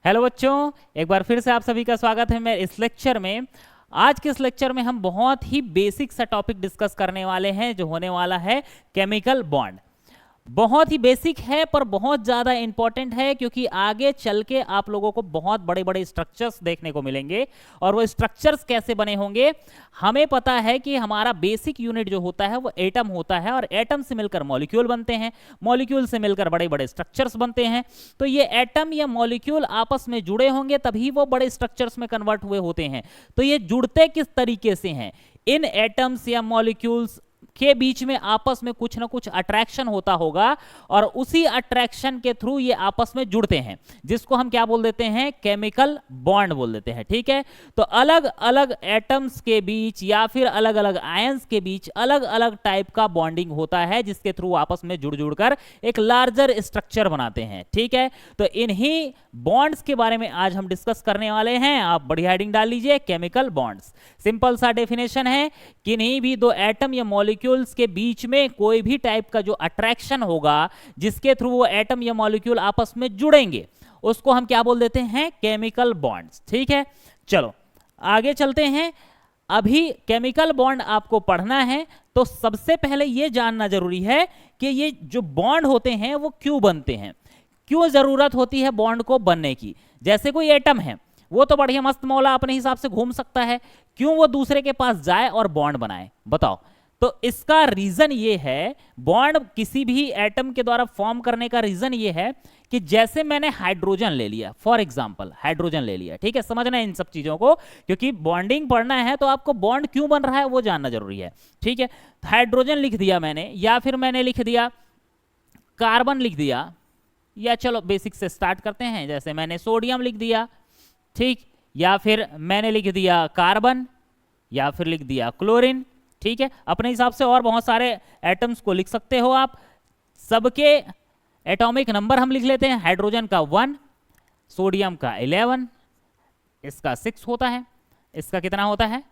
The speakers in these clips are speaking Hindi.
हेलो बच्चों, एक बार फिर से आप सभी का स्वागत है मेरे इस लेक्चर में। आज के इस लेक्चर में हम बहुत ही बेसिक सा टॉपिक डिस्कस करने वाले हैं जो होने वाला है केमिकल बॉन्ड। बहुत ही बेसिक है पर बहुत ज़्यादा इंपॉर्टेंट है क्योंकि आगे चल के आप लोगों को बहुत बड़े बड़े स्ट्रक्चर्स देखने को मिलेंगे। और वो स्ट्रक्चर्स कैसे बने होंगे, हमें पता है कि हमारा बेसिक यूनिट जो होता है वो एटम होता है और एटम से मिलकर मॉलिक्यूल बनते हैं, मॉलिक्यूल से मिलकर बड़े बड़े स्ट्रक्चर्स बनते हैं। तो ये एटम या मॉलिक्यूल आपस में जुड़े होंगे तभी वो बड़े स्ट्रक्चर्स में कन्वर्ट हुए होते हैं। तो ये जुड़ते किस तरीके से हैं, इन एटम्स या मॉलिक्यूल्स के बीच में आपस में कुछ ना कुछ अट्रैक्शन होता होगा और उसी अट्रैक्शन के थ्रू ये आपस में जुड़ते हैं, जिसको हम क्या बोल देते हैं, केमिकल बॉन्ड बोल देते हैं। ठीक है, तो अलग अलग एटम्स के बीच या फिर अलग अलग आयंस के बीच अलग अलग टाइप का बॉन्डिंग होता है जिसके थ्रू आपस में जुड़ जुड़कर एक लार्जर स्ट्रक्चर बनाते हैं। ठीक है, तो इन्हीं बॉन्ड्स के बारे में आज हम डिस्कस करने वाले हैं। आप बढ़िया हेडिंग डाल लीजिए, केमिकल बॉन्ड्स। सिंपल सा डेफिनेशन है, किन्हीं भी दो एटम या मॉलिक्यूल्स के बीच में कोई भी टाइप का जो अट्रैक्शन होगा जिसके थ्रू वो एटम या मॉलिक्यूल आपस में जुड़ेंगे उसको हम क्या बोल देते हैं, केमिकल बॉन्ड्स। ठीक है, चलो आगे चलते हैं। अभी केमिकल बॉन्ड आपको पढ़ना है तो सबसे पहले ये जानना जरूरी है कि ये जो बॉन्ड होते हैं वो क्यों बनते हैं, क्यों जरूरत होती है बॉन्ड को बनने की। जैसे कोई एटम है वो तो बढ़िया मस्त मौला अपने हिसाब से घूम सकता है, क्यों वो दूसरे के पास जाए और बॉन्ड बनाए, बताओ। तो इसका रीजन ये है, बॉन्ड किसी भी एटम के द्वारा फॉर्म करने का रीजन ये है कि जैसे मैंने हाइड्रोजन ले लिया, फॉर एग्जांपल हाइड्रोजन ले लिया। ठीक है, समझना है इन सब चीजों को, क्योंकि बॉन्डिंग पढ़ना है तो आपको बॉन्ड क्यों बन रहा है वो जानना जरूरी है। ठीक है, हाइड्रोजन लिख दिया मैंने, या फिर मैंने लिख दिया कार्बन लिख दिया, या चलो बेसिक से स्टार्ट करते हैं, जैसे मैंने सोडियम लिख दिया। ठीक, या फिर मैंने लिख दिया कार्बन, या फिर लिख दिया क्लोरीन। ठीक है, अपने हिसाब से और बहुत सारे एटम्स को लिख सकते हो आप। सबके एटॉमिक नंबर हम लिख लेते हैं, हाइड्रोजन का 1, सोडियम का 11, इसका 6 होता है, इसका कितना होता है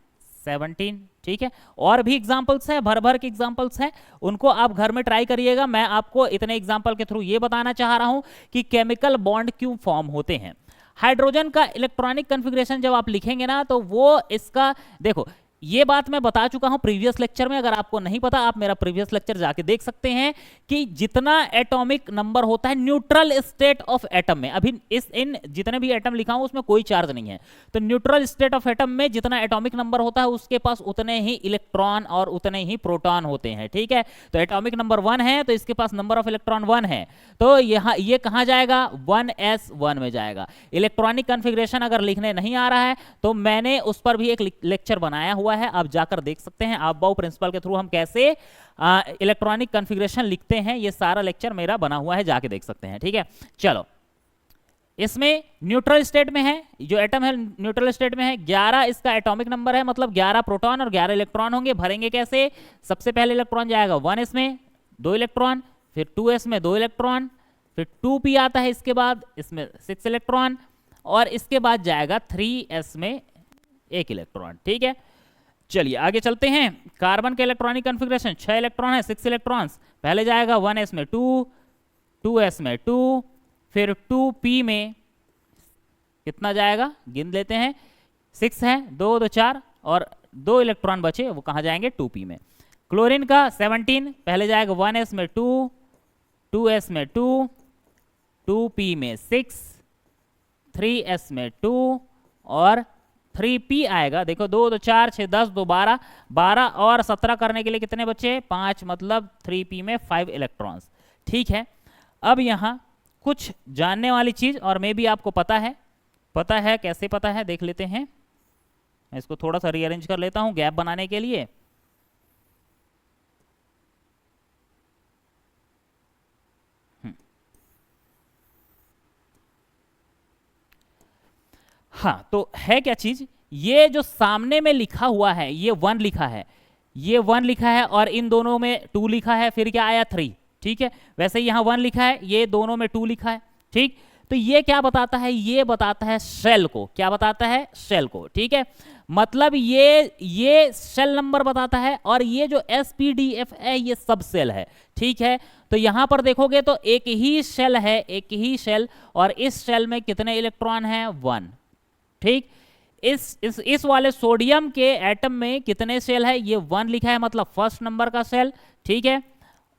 17। ठीक है, और भी एग्जांपल्स हैं, भर भर के एग्जांपल्स हैं, उनको आप घर में ट्राई करिएगा। मैं आपको इतने एग्जांपल के थ्रू ये बताना चाह रहा हूं कि केमिकल बॉन्ड क्यों फॉर्म होते हैं। हाइड्रोजन का इलेक्ट्रॉनिक कॉन्फ़िगरेशन जब आप लिखेंगे ना तो वो इसका, देखो ये बात मैं बता चुका हूं प्रीवियस लेक्चर में, अगर आपको नहीं पता आप मेरा प्रीवियस लेक्चर जाके देख सकते हैं कि जितना एटॉमिक नंबर होता है न्यूट्रल स्टेट ऑफ एटम में, अभी इन जितने भी एटम लिखा हूं उसमें कोई चार्ज नहीं है, तो न्यूट्रल स्टेट ऑफ एटम में जितना एटॉमिक नंबर होता है उसके पास उतने ही इलेक्ट्रॉन और उतने ही प्रोटॉन होते हैं। ठीक है, तो एटॉमिक नंबर 1 है तो इसके पास नंबर ऑफ इलेक्ट्रॉन 1 है, तो यहाँ ये कहाँ जाएगा, 1s1 में जाएगा। इलेक्ट्रॉनिक कॉन्फ़िगरेशन अगर लिखने नहीं आ रहा है तो मैंने उस पर भी एक लेक्चर बनाया हुआ है, आप जाकर देख सकते हैं। आप बाउ प्रिंसिपल के थ्रू हम कैसे इलेक्ट्रॉनिक कॉन्फ़िगरेशन लिखते हैं, ये सारा लेक्चर मेरा बना हुआ है, जाके देख सकते हैं। ठीक है, चलो इसमें न्यूट्रल स्टेट में है, जो एटम है न्यूट्रल स्टेट में है, 11 इसका एटॉमिक नंबर है, मतलब 11 प्रोटॉन और 11 इलेक्ट्रॉन होंगे। भरेंगे कैसे, सबसे पहले इलेक्ट्रॉन जाएगा 1s में 2 इलेक्ट्रॉन, फिर 2s में 2 इलेक्ट्रॉन, फिर 2p आता है, इसके बाद इसमें 6 इलेक्ट्रॉन, और इसके बाद जाएगा 3s में 1 इलेक्ट्रॉन। ठीक है, चलिए आगे चलते हैं। कार्बन के इलेक्ट्रॉनिक कॉन्फ़िगरेशन 6 इलेक्ट्रॉन है, 6 इलेक्ट्रॉन्स। पहले जाएगा 1s में 2, 2s में 2, फिर 2p में कितना जाएगा, गिन लेते हैं, 6 है, 2 2 4, और 2 इलेक्ट्रॉन बचे, वो कहाँ जाएंगे 2p में। क्लोरीन का 17, पहले जाएगा 1s में 2, 2s में 2, 2p में 6, 3s में 2, और 3p आएगा। देखो 2 2 4 6 10 2 12, 12 और 17 करने के लिए कितने बचे, 5, मतलब 3p में 5 इलेक्ट्रॉन्स। ठीक है, अब यहाँ कुछ जानने वाली चीज, और मे भी आपको पता है कैसे पता है, देख लेते हैं। मैं इसको थोड़ा सा रीअरेंज कर लेता हूं गैप बनाने के लिए। हाँ, तो है क्या चीज, ये जो सामने में लिखा हुआ है ये 1 लिखा है, ये 1 लिखा है, और इन दोनों में 2 लिखा है, फिर क्या आया 3। ठीक है, वैसे ही यहाँ 1 लिखा है, ये दोनों में 2 लिखा है। ठीक, तो तो ये क्या बताता है, ये बताता है शेल को, क्या बताता है, शेल को, ठीक है। मतलब ये शेल नंबर बताता है, और ये जो SPDF है ये सब शेल है, ठीक है। तो यहां पर देखोगे तो एक ही शेल है, एक ही शेल, और इस शेल में कितने इलेक्ट्रॉन हैं, 1, ठीक। इस वाले सोडियम के एटम में कितने शेल है, ये 1 लिखा है, मतलब फर्स्ट नंबर का शेल, ठीक है।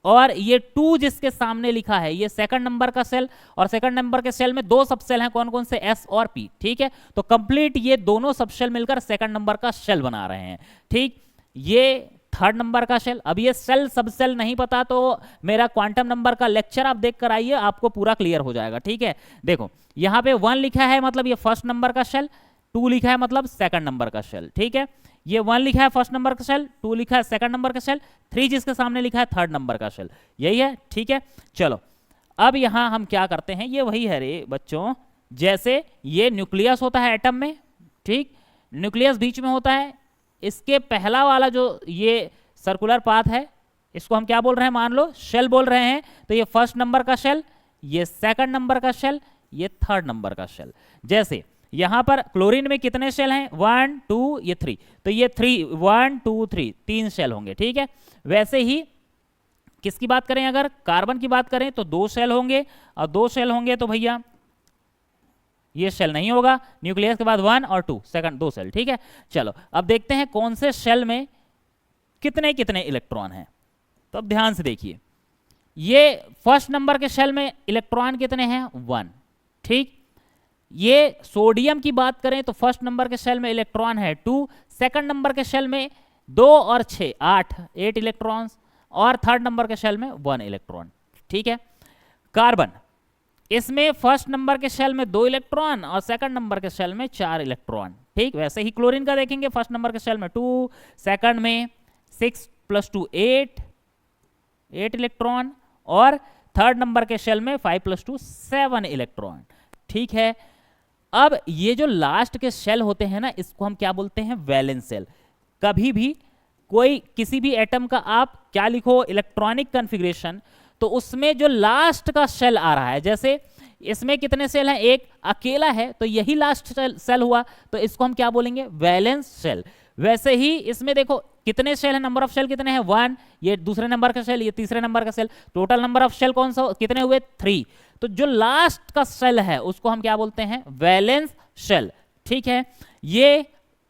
और ये 2 जिसके सामने लिखा है ये सेकंड नंबर का सेल, और सेकंड नंबर के सेल में 2 सबसेल हैं, कौन कौन से, S और P, ठीक है। तो कंप्लीट ये दोनों सबसेल मिलकर सेकंड नंबर का शेल बना रहे हैं, ठीक। ये थर्ड नंबर का शेल। अब ये सेल सबसेल नहीं पता तो मेरा क्वांटम नंबर का लेक्चर आप देख कर आइए, आपको पूरा क्लियर हो जाएगा, ठीक है। देखो यहाँ पे 1 लिखा है मतलब ये फर्स्ट नंबर का शेल, 2 लिखा है मतलब सेकंड नंबर का शेल, ठीक है। ये 1 लिखा है फर्स्ट नंबर का शेल, 2 लिखा है सेकंड नंबर का शेल, 3 जिसके सामने लिखा है थर्ड नंबर का शेल, यही है, ठीक है। चलो अब यहां हम क्या करते हैं, ये वही है रे बच्चों, जैसे ये न्यूक्लियस होता है एटम में, ठीक, न्यूक्लियस बीच में होता है, इसके पहला वाला जो ये सर्कुलर पाथ है इसको हम क्या बोल रहे हैं, मान लो शेल बोल रहे हैं। तो ये फर्स्ट नंबर का शेल, ये सेकंड नंबर का शेल, ये थर्ड नंबर का शेल। जैसे यहां पर क्लोरीन में कितने शेल हैं, 1 2 ये 3, तो ये 3 1 2 3 3 शेल होंगे, ठीक है। वैसे ही किसकी बात करें, अगर कार्बन की बात करें तो 2 शेल होंगे, और 2 शेल होंगे तो भैया ये शेल नहीं होगा, न्यूक्लियस के बाद 1 और 2 सेकंड 2 शेल, ठीक है। चलो अब देखते हैं कौन से शेल में कितने कितने इलेक्ट्रॉन हैं। तो अब ध्यान से देखिए, ये फर्स्ट नंबर के शेल में इलेक्ट्रॉन कितने हैं, 1, ठीक। ये सोडियम की बात करें तो फर्स्ट नंबर के शेल में इलेक्ट्रॉन है 2, सेकंड नंबर के शेल में 2 और 6 8 इलेक्ट्रॉन्स, और थर्ड नंबर के शेल में 1 इलेक्ट्रॉन, ठीक है। कार्बन, इसमें फर्स्ट नंबर के शेल में 2 इलेक्ट्रॉन और सेकंड नंबर के शेल में 4 इलेक्ट्रॉन, ठीक। वैसे ही क्लोरीन का देखेंगे, फर्स्ट नंबर के शेल में 2, सेकंड में 6 + 2 8 इलेक्ट्रॉन, और थर्ड नंबर के शेल में 5 + 2 7 इलेक्ट्रॉन, ठीक है। अब ये जो लास्ट के शेल होते हैं ना, इसको हम क्या बोलते हैं, वैलेंस शेल। कभी भी कोई किसी भी एटम का आप क्या लिखो, इलेक्ट्रॉनिक कॉन्फ़िगरेशन, तो उसमें जो लास्ट का शेल आ रहा है, जैसे इसमें कितने सेल हैं, एक अकेला है, तो यही लास्ट सेल हुआ, तो इसको हम क्या बोलेंगे, वैलेंस शेल। वैसे ही इसमें देखो कितने शेल हैं, नंबर ऑफ शेल कितने हैं, 1, ये दूसरे नंबर का शेल, ये तीसरे नंबर का shell, total number of shell कौन सा कितने हुए, 3। तो जो लास्ट का शेल है उसको हम क्या बोलते हैं, वैलेंस शेल, ठीक है। ये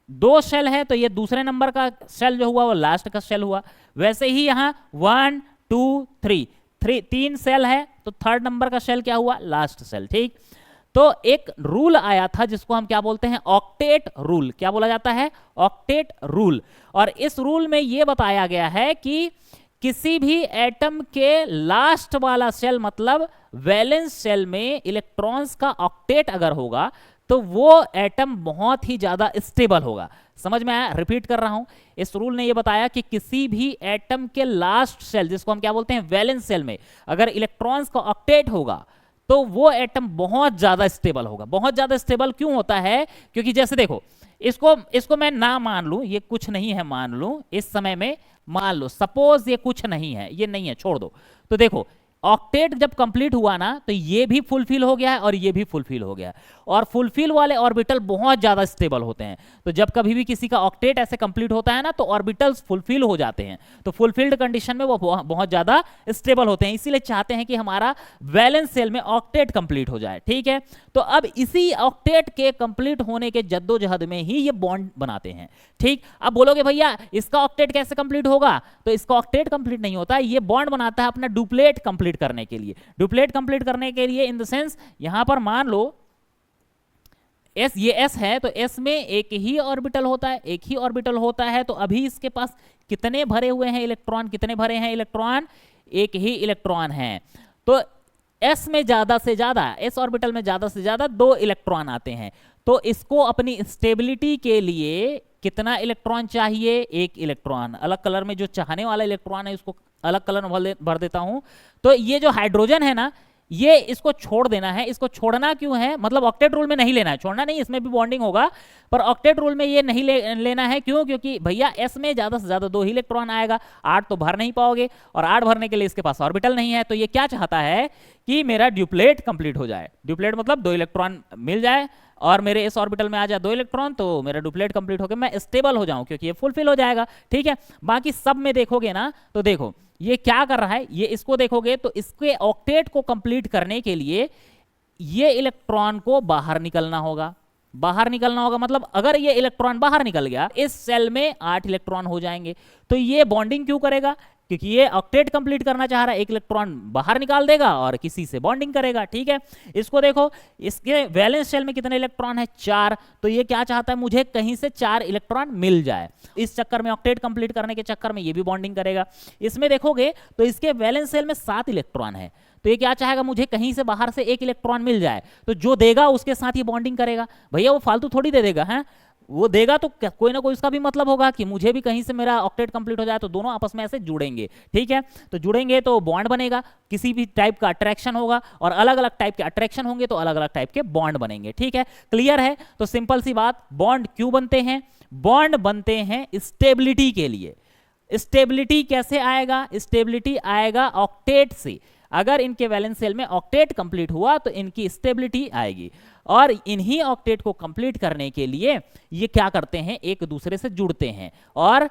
2 शेल है तो ये दूसरे नंबर का शेल जो हुआ वो लास्ट का शेल हुआ। वैसे ही यहाँ 1 2 3 3 शेल है तो थर्ड नंबर का शेल क्या हुआ, लास्ट शेल, ठीक। तो एक रूल आया था जिसको हम क्या बोलते हैं, ऑक्टेट रूल। क्या बोला जाता है, ऑक्टेट रूल। और इस रूल में यह बताया गया है कि किसी भी एटम के लास्ट वाला शेल मतलब वैलेंस शेल में इलेक्ट्रॉन्स का ऑक्टेट अगर होगा तो वो एटम बहुत ही ज्यादा स्टेबल होगा। समझ में आया, रिपीट कर रहा हूं। इस रूल ने यह बताया कि किसी भी एटम के लास्ट शेल जिसको हम क्या बोलते हैं, वैलेंस शेल में अगर इलेक्ट्रॉन्स का ऑक्टेट होगा तो वो एटम बहुत ज्यादा स्टेबल होगा। बहुत ज्यादा स्टेबल क्यों होता है, क्योंकि जैसे देखो इसको मैं ना मान लूं, ये कुछ नहीं है, मान लूं इस समय में, मान लो सपोज ये कुछ नहीं है, ये नहीं है, छोड़ दो। तो देखो ऑक्टेट जब कंप्लीट हुआ ना तो ये भी फुलफिल हो गया है और ये भी फुलफिल हो गया है, और फुलफिल वाले ऑर्बिटल बहुत ज्यादा स्टेबल होते हैं। तो जब कभी भी किसी का ऑक्टेट ऐसे कंप्लीट होता है ना तो ऑर्बिटल्स फुलफिल हो जाते हैं, तो फुलफिल्ड कंडीशन में वो बहुत ज्यादा स्टेबल होते हैं। इसीलिए चाहते हैं कि हमारा वैलेंस शेल में ऑक्टेट कंप्लीट हो जाए, ठीक है। तो अब इसी ऑक्टेट के कंप्लीट होने के जद्दोजहद में ही ये बॉन्ड बनाते हैं, ठीक। अब बोलोगे भैया इसका ऑक्टेट कैसे कंप्लीट होगा, तो इसका ऑक्टेट कंप्लीट नहीं होता, ये बॉन्ड बनाता है अपना डुप्लेट कंप्लीट करने के लिए। डुप्लेट कंप्लीट करने के लिए इन द सेंस यहां पर मान लो S, ये S है तो S में एक ही ऑर्बिटल होता है, एक ही ऑर्बिटल होता है। तो अभी इसके पास कितने भरे हुए हैं इलेक्ट्रॉन, कितने भरे हैं इलेक्ट्रॉन, एक ही इलेक्ट्रॉन है। तो S में ज्यादा से ज्यादा, S ऑर्बिटल में ज्यादा से ज्यादा 2 इलेक्ट्रॉन आते हैं। तो इसको अपनी स्टेबिलिटी के लिए कितना इलेक्ट्रॉन चाहिए, 1 इलेक्ट्रॉन। अलग कलर में जो चाहने वाला इलेक्ट्रॉन है उसको अलग कलर में भर देता हूं। तो ये जो हाइड्रोजन है ना, ये इसको छोड़ देना है। इसको छोड़ना क्यों है, मतलब ऑक्टेट रूल में नहीं लेना है, छोड़ना नहीं, इसमें भी बॉन्डिंग होगा, पर ऑक्टेट रूल में ये नहीं लेना है। क्यों? क्योंकि भैया एस में ज्यादा से ज्यादा 2 ही इलेक्ट्रॉन आएगा, 8 तो भर नहीं पाओगे, और 8 भरने के लिए इसके पास ऑर्बिटल नहीं है। तो ये क्या चाहता है कि मेरा ड्यूप्लेट कंप्लीट हो जाए। ड्यूप्लेट मतलब 2 इलेक्ट्रॉन मिल जाए और मेरे इस ऑर्बिटल में आ जाए 2 इलेक्ट्रॉन, तो मेरा ड्यूप्लेट कंप्लीट होकर मैं स्टेबल हो जाऊं, क्योंकि ये फुलफिल हो जाएगा। ठीक है, बाकी सब में देखोगे ना, तो देखो ये क्या कर रहा है, ये इसको देखोगे तो इसके ऑक्टेट को कंप्लीट करने के लिए ये इलेक्ट्रॉन को बाहर निकलना होगा। बाहर निकलना होगा मतलब अगर ये इलेक्ट्रॉन बाहर निकल गया, इस सेल में 8 इलेक्ट्रॉन हो जाएंगे। तो ये बॉन्डिंग क्यों करेगा? क्योंकि ये ऑक्टेट कंप्लीट करना चाह रहा है, एक इलेक्ट्रॉन बाहर निकाल देगा और किसी से बॉन्डिंग करेगा। ठीक है, इसको देखो, इसके वैलेंस शेल में कितने इलेक्ट्रॉन है? 4। तो ये क्या चाहता है, मुझे कहीं से 4 इलेक्ट्रॉन मिल जाए। इस चक्कर में, ऑक्टेट कंप्लीट करने के चक्कर में ये भी बॉन्डिंग करेगा। इसमें देखोगे तो इसके वैलेंस शेल में 7 इलेक्ट्रॉन है, तो ये क्या चाहेगा, मुझे कहीं से बाहर से 1 इलेक्ट्रॉन मिल जाए। तो जो देगा उसके साथ ये बॉन्डिंग करेगा। भैया वो फालतू थोड़ी दे देगा, है वो देगा तो कोई ना कोई उसका भी मतलब होगा कि मुझे भी कहीं से मेरा ऑक्टेट कंप्लीट हो जाए, तो दोनों आपस में ऐसे जुड़ेंगे। ठीक है, तो जुड़ेंगे तो बॉन्ड बनेगा, किसी भी टाइप का अट्रैक्शन होगा, और अलग अलग टाइप के अट्रैक्शन होंगे तो अलग अलग टाइप के बॉन्ड बनेंगे। ठीक है, क्लियर है? तो सिंपल सी बात, बॉन्ड क्यों बनते हैं? बॉन्ड बनते हैं स्टेबिलिटी के लिए। स्टेबिलिटी कैसे आएगा? स्टेबिलिटी आएगा ऑक्टेट से। अगर इनके वैलेंस शेल में ऑक्टेट कंप्लीट हुआ तो इनकी स्टेबिलिटी आएगी, और इन्हीं ऑक्टेट को कंप्लीट करने के लिए ये क्या करते हैं, एक दूसरे से जुड़ते हैं और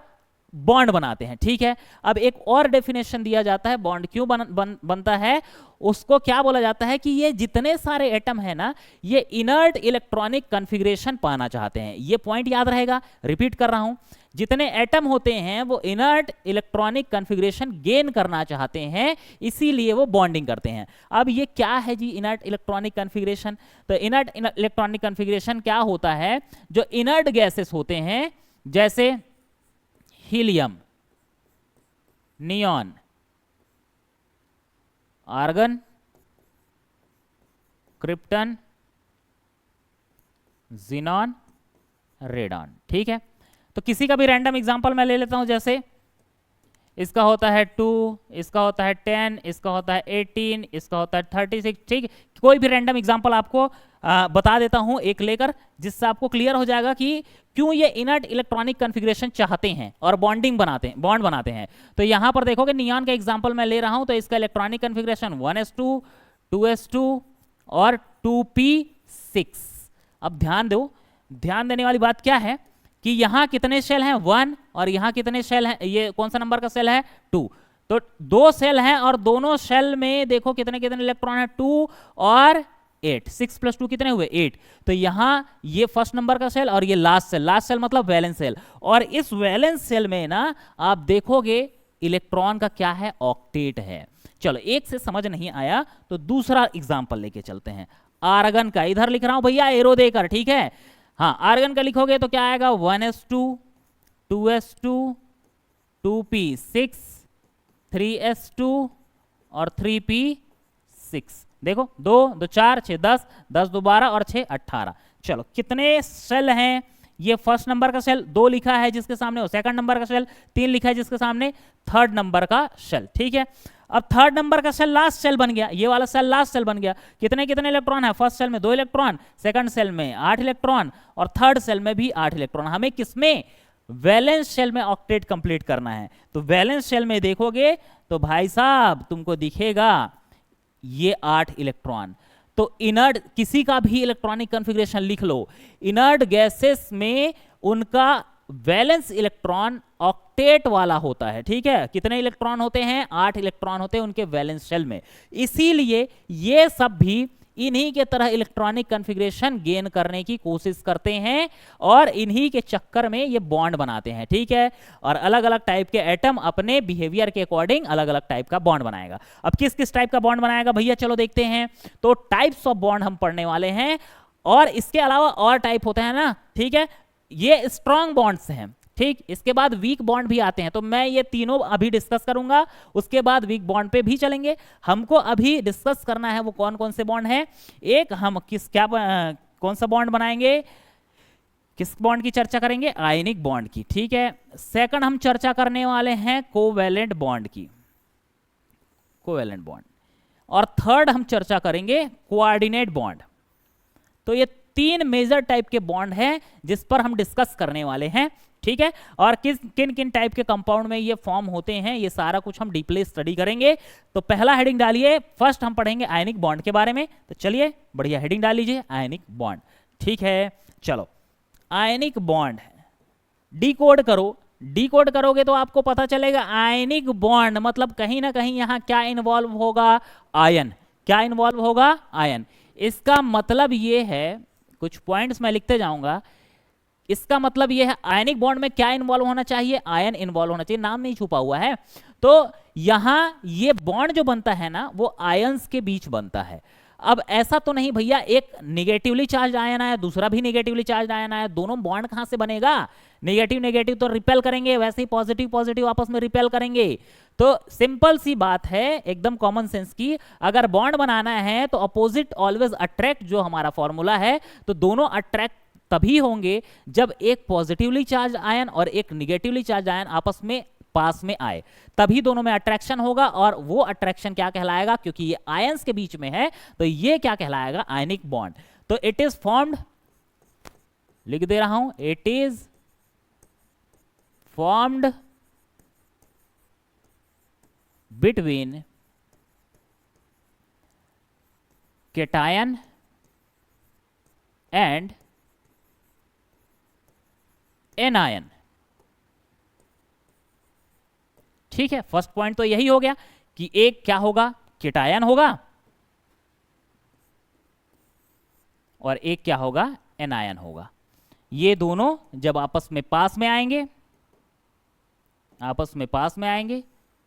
बॉन्ड बनाते हैं। ठीक है, अब एक और डेफिनेशन दिया जाता है बॉन्ड क्यों बनता है, उसको क्या बोला जाता है कि ये जितने सारे एटम है ना, ये इनर्ट इलेक्ट्रॉनिक कॉन्फ़िगरेशन पाना चाहते हैं। ये पॉइंट याद रहेगा, रिपीट कर रहा हूं, जितने एटम होते हैं वो इनर्ट इलेक्ट्रॉनिक कॉन्फ़िगरेशन गेन करना चाहते हैं, इसीलिए वो बॉन्डिंग करते हैं। अब ये क्या है जी इनर्ट इलेक्ट्रॉनिक कॉन्फ़िगरेशन? तो इनर्ट इलेक्ट्रॉनिक कॉन्फ़िगरेशन क्या होता है, जो इनर्ट गैसेस होते हैं जैसे helium, neon, argon, krypton, xenon, radon. ठीक है, तो किसी का भी रैंडम एग्जांपल मैं ले लेता हूं, जैसे इसका होता है 2, इसका होता है 10, इसका होता है 18, इसका होता है 36। ठीक, कोई भी रैंडम एग्जांपल आपको बता देता हूं एक लेकर, जिससे आपको क्लियर हो जाएगा कि क्यों ये इनर्ट इलेक्ट्रॉनिक कॉन्फ़िगरेशन चाहते हैं और बॉन्ड बनाते हैं। तो यहां पर देखोगे नियॉन का एग्जांपल मैं ले रहा हूं, तो इसका इलेक्ट्रॉनिक कॉन्फ़िगरेशन 1s2, 2s2 और 2p6। अब ध्यान दो, ध्यान देने वाली बात क्या है कि यहां कितने शेल हैं? 1, और यहां कितने शेल हैं? ये कौन सा नंबर का शेल है? 2। तो 2 शेल हैं और दोनों शेल में देखो कितने कितने इलेक्ट्रॉन हैं? 2 और 8। 6 + 2 कितने हुए? 8। तो यहां ये फर्स्ट नंबर का शेल और ये लास्ट शेल मतलब वैलेंस शेल, और इस वैलेंस शेल में ना आप देखोगे इलेक्ट्रॉन का क्या है? ऑक्टेट है। चलो, एक से समझ नहीं आया तो दूसरा एग्जाम्पल लेके चलते हैं। आर्गन का इधर लिख रहा हूं भैया एरो देकर, ठीक है। हाँ, आर्गन का लिखोगे तो क्या आएगा? 1s2, 2s2, 2p6, 3s2 और 3p6। देखो 2 2 4 6 10, 10 2 12 और 6 18। चलो, कितने सेल हैं? ये फर्स्ट नंबर का सेल 2 लिखा है जिसके सामने, और सेकंड नंबर का सेल 3 लिखा है जिसके सामने, थर्ड नंबर का सेल। ठीक है, अब थर्ड नंबर का सेल लास्ट सेल बन गया, ये वाला सेल लास्ट सेल बन गया। कितने कितने इलेक्ट्रॉन है? फर्स्ट सेल में 2 इलेक्ट्रॉन, सेकंड सेल में 8 इलेक्ट्रॉन और थर्ड सेल में भी 8 इलेक्ट्रॉन। हमें किसमें? वैलेंस शेल में ऑक्टेट कंप्लीट करना है। तो वैलेंस शेल में देखोगे तो भाई साहब तुमको दिखेगा ये 8 इलेक्ट्रॉन। तो इनर्ट किसी का भी इलेक्ट्रॉनिक कॉन्फ़िगरेशन लिख लो, इनर्ट गैसेस में उनका वैलेंस इलेक्ट्रॉन ऑक्टेट वाला होता है। ठीक है, कितने इलेक्ट्रॉन होते हैं? 8 इलेक्ट्रॉन होते हैं उनके वैलेंस शेल में। इसीलिए ये सब भी इन्हीं के तरह इलेक्ट्रॉनिक कॉन्फ़िगरेशन गेन करने की कोशिश करते हैं और इन्हीं के चक्कर में ये बॉन्ड बनाते हैं। ठीक है, और अलग अलग टाइप के एटम अपने बिहेवियर के अकॉर्डिंग अलग अलग टाइप का बॉन्ड बनाएगा। अब किस किस टाइप का बॉन्ड बनाएगा भैया, चलो देखते हैं। तो टाइप्स ऑफ बॉन्ड हम पढ़ने वाले हैं, और इसके अलावा और टाइप होते हैं ना। ठीक है, ये स्ट्रॉन्ग बॉन्ड्स हैं। ठीक, इसके बाद वीक बॉन्ड भी आते हैं, तो मैं ये तीनों अभी डिस्कस करूंगा, उसके बाद वीक बॉन्ड पे भी चलेंगे। हमको अभी डिस्कस करना है वो कौन कौन से बॉन्ड हैं। एक हम कौन सा बॉन्ड बनाएंगे, किस बॉन्ड की चर्चा करेंगे? आयनिक बॉन्ड की। ठीक है, सेकंड हम चर्चा करने वाले हैं कोवैलेंट बॉन्ड की, कोवैलेंट बॉन्ड। और थर्ड हम चर्चा करेंगे कोऑर्डिनेट बॉन्ड। तो ये 3 मेजर टाइप के बॉन्ड हैं जिस पर हम डिस्कस करने वाले हैं, ठीक है। और किन किन टाइप के कंपाउंड में ये फॉर्म होते हैं, ये सारा कुछ हम डीपली स्टडी करेंगे। तो पहला हेडिंग डालिए, फर्स्ट हम पढ़ेंगे आयनिक बॉन्ड के बारे में। तो चलिए बढ़िया हेडिंग डाल लीजिए, आयनिक बॉन्ड, ठीक है। चलो आयनिक बॉन्ड डिकोड करो, डिकोड करोगे तो आपको पता चलेगा आयनिक बॉन्ड मतलब कहीं ना कहीं यहां क्या इन्वॉल्व होगा, आयन। क्या इन्वॉल्व होगा, आयन। इसका मतलब ये है, कुछ पॉइंट्स मैं लिखते जाऊंगा, इसका मतलब ये है आयनिक बॉन्ड में क्या इन्वॉल्व होना चाहिए, आयन इन्वॉल्व होना चाहिए, नाम नहीं छुपा हुआ है। तो यहां ये बॉन्ड जो बनता है ना वो आयंस के बीच बनता है। अब ऐसा तो नहीं भैया एक निगेटिवली चार्ज आयन आया, दूसरा भी निगेटिवली चार्ज आयन आया, दोनों बॉन्ड कहां से बनेगा, नेगेटिव नेगेटिव तो रिपेल करेंगे, वैसे ही पॉजिटिव पॉजिटिव आपस में रिपेल करेंगे। तो सिंपल सी बात है, एकदम कॉमन सेंस की, अगर बॉन्ड बनाना है तो अपोजिट ऑलवेज अट्रैक्ट, जो हमारा फॉर्मूला है, तो दोनों अट्रैक्ट तभी होंगे जब एक पॉजिटिवली चार्ज आयन और एक निगेटिवली चार्ज आयन आपस में पास में आए, तभी दोनों में अट्रैक्शन होगा। और वो अट्रैक्शन क्या कहलाएगा, क्योंकि ये आयंस के बीच में है तो ये क्या कहलाएगा, आयनिक बॉन्ड। तो इट इज फॉर्म्ड, लिख दे रहा हूं, it is formed between cation and anion, ठीक है। फर्स्ट पॉइंट तो यही हो गया कि एक क्या होगा, कैटायन होगा, और एक क्या होगा, एनायन होगा। ये दोनों जब आपस में पास में आएंगे, आपस में पास में आएंगे,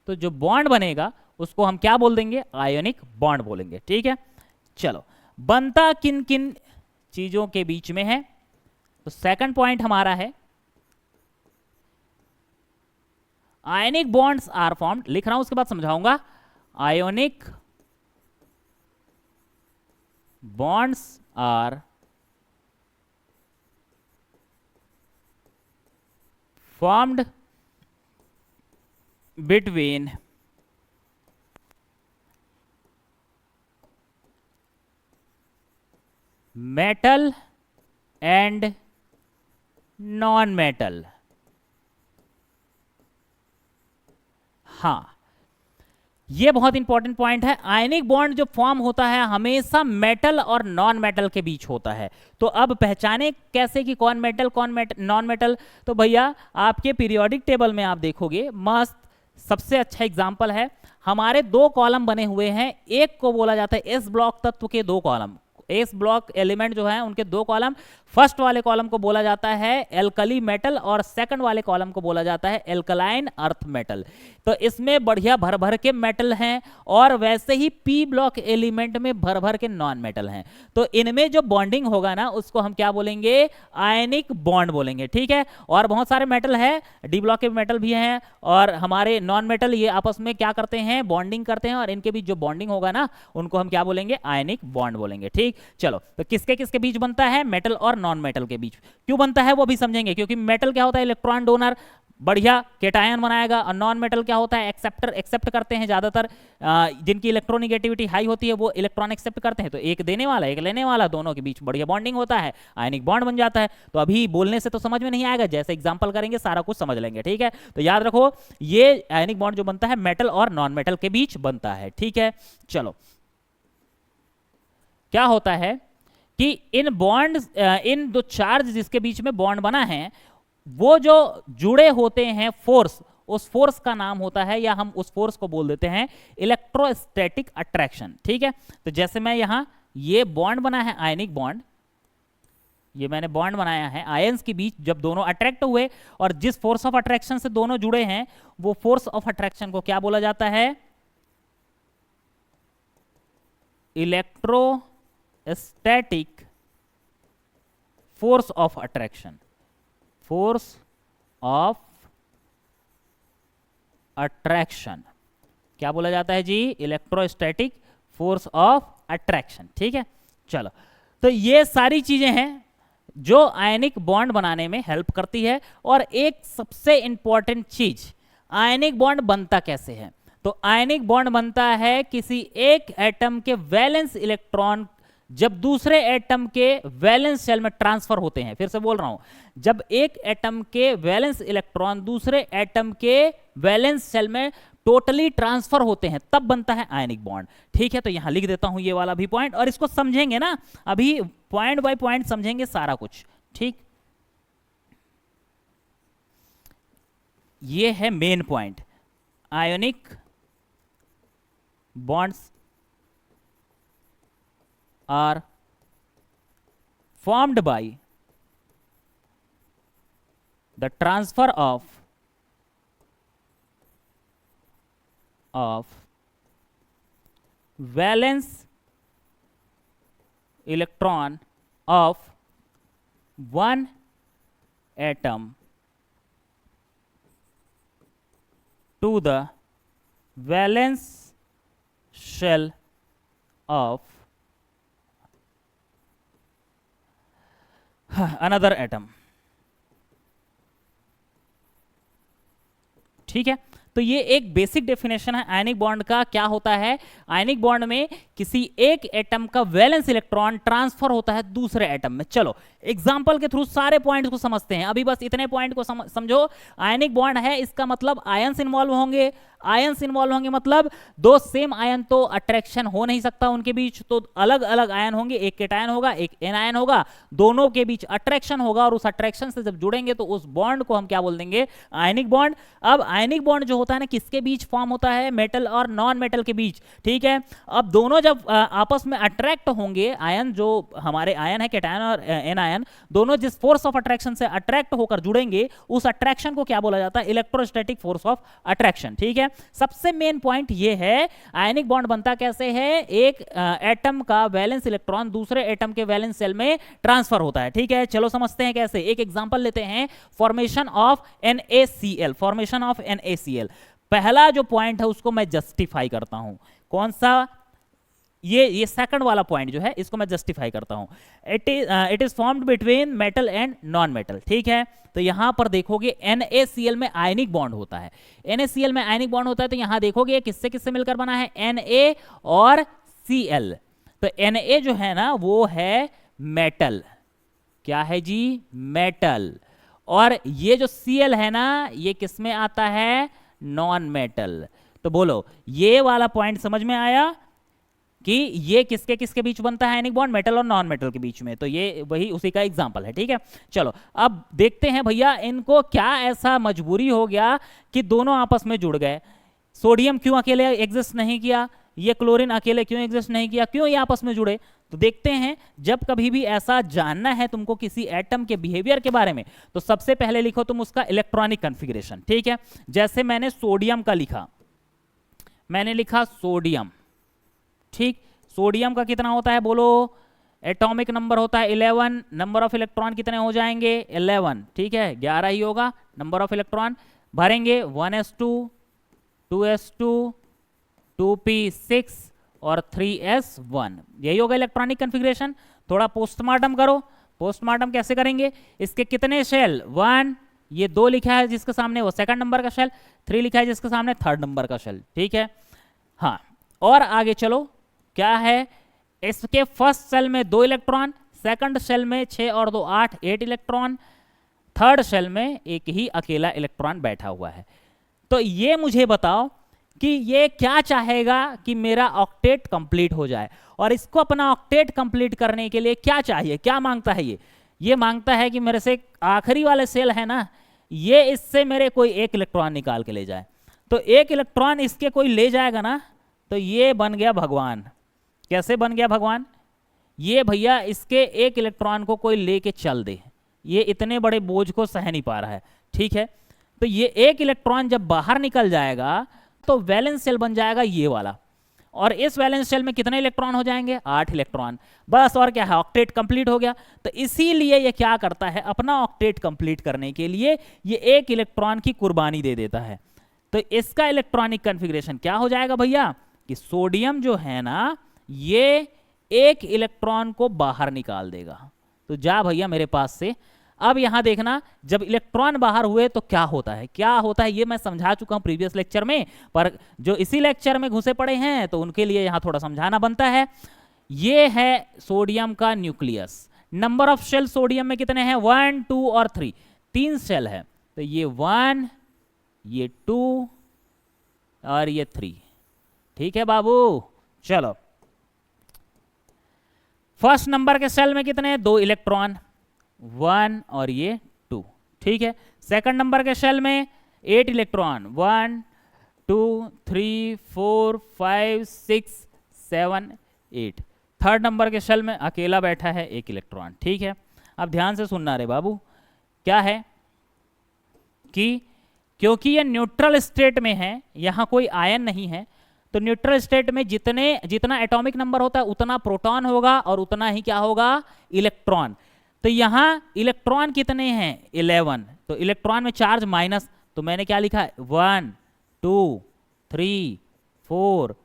तो जो बॉन्ड बनेगा उसको हम क्या बोल देंगे, आयोनिक बॉन्ड बोलेंगे, ठीक है। चलो बनता किन किन चीजों के बीच में है, तो सेकंड पॉइंट हमारा है आयनिक बॉन्ड्स आर फॉर्म्ड, लिख रहा हूं उसके बाद समझाऊंगा। Ionic bonds are formed between metal and non metal. हाँ, ये बहुत इंपॉर्टेंट पॉइंट है। आयनिक बॉन्ड जो फॉर्म होता है हमेशा मेटल और नॉन मेटल के बीच होता है। तो अब पहचाने कैसे कि कौन मेटल कौन नॉन मेटल, तो भैया आपके पीरियोडिक टेबल में आप देखोगे, मस्त सबसे अच्छा एग्जांपल है, हमारे 2 कॉलम बने हुए हैं, एक को बोला जाता है एस ब्लॉक तत्व के 2 कॉलम, एस ब्लॉक एलिमेंट जो है उनके 2 कॉलम। फर्स्ट वाले कॉलम को बोला जाता है एल्कली मेटल और सेकंड वाले कॉलम को बोला जाता है एल्कलाइन अर्थ मेटल। तो इसमें बढ़िया भर भर के मेटल हैं और वैसे ही पी ब्लॉक एलिमेंट में भर भर के नॉन मेटल हैं। तो इनमें जो बॉन्डिंग होगा ना उसको हम क्या बोलेंगे, आयनिक बॉन्ड बोलेंगे, ठीक है। और बहुत सारे मेटल है, डी ब्लॉक के मेटल भी हैं और हमारे नॉन मेटल, ये आपस में क्या करते हैं, बॉन्डिंग करते हैं, और इनके बीच जो बॉन्डिंग होगा ना उनको हम क्या बोलेंगे, आयनिक बॉन्ड बोलेंगे, ठीक। चलो तो किसके किसके बीच बनता है, मेटल और नॉन मेटल के बीच। क्यों बनता है वो भी समझेंगे, क्योंकि मेटल क्या होता है, इलेक्ट्रॉन डोनर, बढ़िया कैटायन बनाएगा, और नॉन मेटल क्या होता है, एक्सेप्टर, एक्सेप्ट करते हैं ज्यादातर, जिनकी इलेक्ट्रोनिगेटिविटी हाई होती है वो इलेक्ट्रॉन एक्सेप्ट करते हैं। तो एक देने वाला एक लेने वाला, दोनों के बीच बढ़िया बॉन्डिंग होता है, आयनिक बॉन्ड बन जाता है। तो अभी बोलने से तो समझ में नहीं आएगा, जैसे एग्जांपल करेंगे सारा कुछ समझ लेंगे, ठीक है। तो याद रखो ये आयनिक बॉन्ड जो बनता है मेटल और नॉन मेटल के बीच बनता है, ठीक है। चलो क्या होता है कि इन बॉन्ड, इन 2 चार्ज जिसके बीच में बॉन्ड बना है वो जो जुड़े होते हैं फोर्स, उस फोर्स का नाम होता है, या हम उस फोर्स को बोल देते हैं इलेक्ट्रोस्टैटिक अट्रैक्शन, ठीक है। तो जैसे मैं यहां ये बॉन्ड बना है आयनिक बॉन्ड, ये मैंने बॉन्ड बनाया है आयंस के बीच, जब दोनों अट्रैक्ट हुए और जिस फोर्स ऑफ अट्रैक्शन से दोनों जुड़े हैं वो फोर्स ऑफ अट्रैक्शन को क्या बोला जाता है, electrostatic force of attraction, force of attraction क्या बोला जाता है जी, इलेक्ट्रोस्टैटिक फोर्स ऑफ अट्रैक्शन, ठीक है। चलो तो ये सारी चीजें हैं जो आयनिक बॉन्ड बनाने में हेल्प करती है। और एक सबसे इंपॉर्टेंट चीज, आयनिक बॉन्ड बनता कैसे है, तो तो आयनिक बॉन्ड बनता है किसी एक एटम के वैलेंस इलेक्ट्रॉन जब दूसरे एटम के वैलेंस शेल में ट्रांसफर होते हैं। फिर से बोल रहा हूं, जब एक एटम के वैलेंस इलेक्ट्रॉन दूसरे एटम के वैलेंस शेल में टोटली ट्रांसफर होते हैं, तब बनता है आयनिक बॉन्ड। ठीक है, तो यहां लिख देता हूं ये वाला भी पॉइंट, और इसको समझेंगे ना, अभी पॉइंट बाय पॉइंट समझेंगे सारा कुछ। ठीक, ये है main point. Ionic bonds are formed by the transfer of valence electron of one atom to the valence shell of another atom। ठीक है, तो ये एक बेसिक डेफिनेशन है आयनिक बॉन्ड का। क्या होता है, आयनिक बॉन्ड में किसी एक एटम का वैलेंस इलेक्ट्रॉन ट्रांसफर होता है दूसरे एटम में। चलो एग्जांपल के थ्रू सारे पॉइंट्स को समझते हैं। अभी बस इतने पॉइंट को समझो। आयनिक बॉन्ड है, इसका मतलब आयंस इन्वॉल्व होंगे। आयंस इन्वॉल्व होंगे मतलब दो सेम आयन तो अट्रैक्शन हो नहीं सकता उनके बीच, तो अलग अलग आयन होंगे, एक केटायन होगा एक एनायन होगा, दोनों के बीच अट्रैक्शन होगा, और उस अट्रैक्शन से जब जुड़ेंगे तो उस बॉन्ड को हम क्या बोल देंगे, आयनिक बॉन्ड। अब आयनिक बॉन्ड जो होता है ना, किसके बीच फॉर्म होता है, मेटल और नॉन मेटल के बीच। ठीक है, अब दोनों जब आपस में अट्रैक्ट होंगे, आयन जो हमारे आयन है केटायन और एनायन, दोनों जिस फोर्स ऑफ अट्रैक्शन से अट्रैक्ट होकर जुड़ेंगे, उस अट्रैक्शन को क्या बोला जाता है, इलेक्ट्रोस्टैटिक फोर्स ऑफ अट्रैक्शन। ठीक है, सबसे मेन पॉइंट ये है आयनिक बॉन्ड बनता कैसे है, एक एटम का वैलेंस इलेक्ट्रॉन दूसरे एटम के वैलेंस शेल में ट्रांसफर होता है। ठीक है, चलो समझते हैं कैसे। एक एग्जांपल लेते हैं, formation of NaCl। Formation of NaCl, पहला जो पॉइंट है उसको मैं जस्टिफाई करता हूं। कौन सा, ये सेकंड वाला पॉइंट जो है इसको मैं जस्टिफाई करता हूं। It is formed between metal and non metal. ठीक है, तो यहां पर देखोगे NaCl में आयनिक बॉन्ड होता है। NaCl में आयनिक बॉन्ड होता है, तो यहां देखोगे किससे किससे मिलकर बना है, Na और Cl। तो Na जो है ना वो है मेटल, क्या है जी, मेटल। और ये जो Cl है ना, ये किस में आता है, नॉन मेटल। तो बोलो ये वाला पॉइंट समझ में आया कि ये किसके किसके बीच बनता है आयनिक बॉन्ड, मेटल और नॉन मेटल के बीच में। तो ये वही उसी का एग्जांपल है। ठीक है, चलो अब देखते हैं भैया इनको क्या ऐसा मजबूरी हो गया कि दोनों आपस में जुड़ गए। सोडियम क्यों अकेले एग्जिस्ट नहीं किया, ये क्लोरीन अकेले क्यों एग्जिस्ट नहीं किया, क्यों ये आपस में जुड़े। तो देखते हैं, जब कभी भी ऐसा जानना है तुमको किसी एटम के बिहेवियर के बारे में, तो सबसे पहले लिखो तुम उसका इलेक्ट्रॉनिक कॉन्फ़िगरेशन। ठीक है, जैसे मैंने सोडियम का लिखा, मैंने लिखा सोडियम। ठीक, सोडियम का कितना होता है बोलो, एटॉमिक नंबर होता है 11, नंबर ऑफ इलेक्ट्रॉन कितने हो जाएंगे 11। ठीक है, 11 ही होगा नंबर ऑफ इलेक्ट्रॉन। भरेंगे 1s2, 2s2, 2p6 और 3s1, यही होगा इलेक्ट्रॉनिक कॉन्फ़िगरेशन। थोड़ा पोस्टमार्टम करो। पोस्टमार्टम कैसे करेंगे, इसके कितने शेल, 1, ये 2 लिखा है जिसके सामने वो सेकंड नंबर का शेल, 3 लिखा है जिसके सामने थर्ड नंबर का शेल। ठीक है, हाँ, और आगे चलो, क्या है, इसके फर्स्ट शेल में 2 इलेक्ट्रॉन, सेकंड शेल में 6 और 2 8 इलेक्ट्रॉन, थर्ड शेल में एक ही अकेला इलेक्ट्रॉन बैठा हुआ है। तो ये मुझे बताओ कि ये क्या चाहेगा कि मेरा ऑक्टेट कंप्लीट हो जाए, और इसको अपना ऑक्टेट कंप्लीट करने के लिए क्या चाहिए, क्या मांगता है ये मांगता है कि मेरे से आखिरी वाले सेल है ना, ये इससे मेरे कोई एक इलेक्ट्रॉन निकाल के ले जाए। तो एक इलेक्ट्रॉन इसके कोई ले जाएगा ना, तो ये बन गया भगवान। कैसे बन गया भगवान, ये भैया इसके एक इलेक्ट्रॉन को कोई लेके चल दे, ये इतने बड़े बोझ को सह नहीं पा रहा है। ठीक है, तो ये एक इलेक्ट्रॉन जब बाहर निकल जाएगा तो वैलेंस शेल बन जाएगा ये वाला, और इस वैलेंस शेल में कितने इलेक्ट्रॉन हो जाएंगे, 8 इलेक्ट्रॉन, बस। और क्या है, ऑक्टेट कंप्लीट हो गया। तो इसीलिए ये क्या करता है, अपना ऑक्टेट कंप्लीट करने के लिए ये एक इलेक्ट्रॉन की कुर्बानी दे देता है। तो इसका इलेक्ट्रॉनिक कॉन्फ़िगरेशन क्या हो जाएगा भैया, कि सोडियम जो है ना ये एक इलेक्ट्रॉन को बाहर निकाल देगा। तो जा भैया मेरे पास से अब यहां देखना, जब इलेक्ट्रॉन बाहर हुए तो क्या होता है, क्या होता है ये मैं समझा चुका हूं प्रीवियस लेक्चर में, पर जो इसी लेक्चर में घुसे पड़े हैं तो उनके लिए यहां थोड़ा समझाना बनता है। ये है सोडियम का nucleus. Number of shell sodium में कितने हैं, 1 2 और 3, 3 शेल है। तो ये 1, ये 2 और ये 3। ठीक है बाबू, चलो फर्स्ट नंबर के सेल में कितने हैं, 2 इलेक्ट्रॉन, 1 और ये 2। ठीक है, सेकंड नंबर के सेल में 8 इलेक्ट्रॉन, 1 2 3 4 5 6 7 8। थर्ड नंबर के सेल में अकेला बैठा है 1 इलेक्ट्रॉन। ठीक है, अब ध्यान से सुनना रे बाबू, क्या है कि क्योंकि ये न्यूट्रल स्टेट में है, यहां कोई आयन नहीं है, तो न्यूट्रल स्टेट में जितना एटॉमिक नंबर होता है उतना प्रोटॉन होगा और उतना ही क्या होगा, इलेक्ट्रॉन। तो यहां इलेक्ट्रॉन कितने हैं, 11। तो इलेक्ट्रॉन में चार्ज माइनस, तो मैंने क्या लिखा है, 1 2 3 4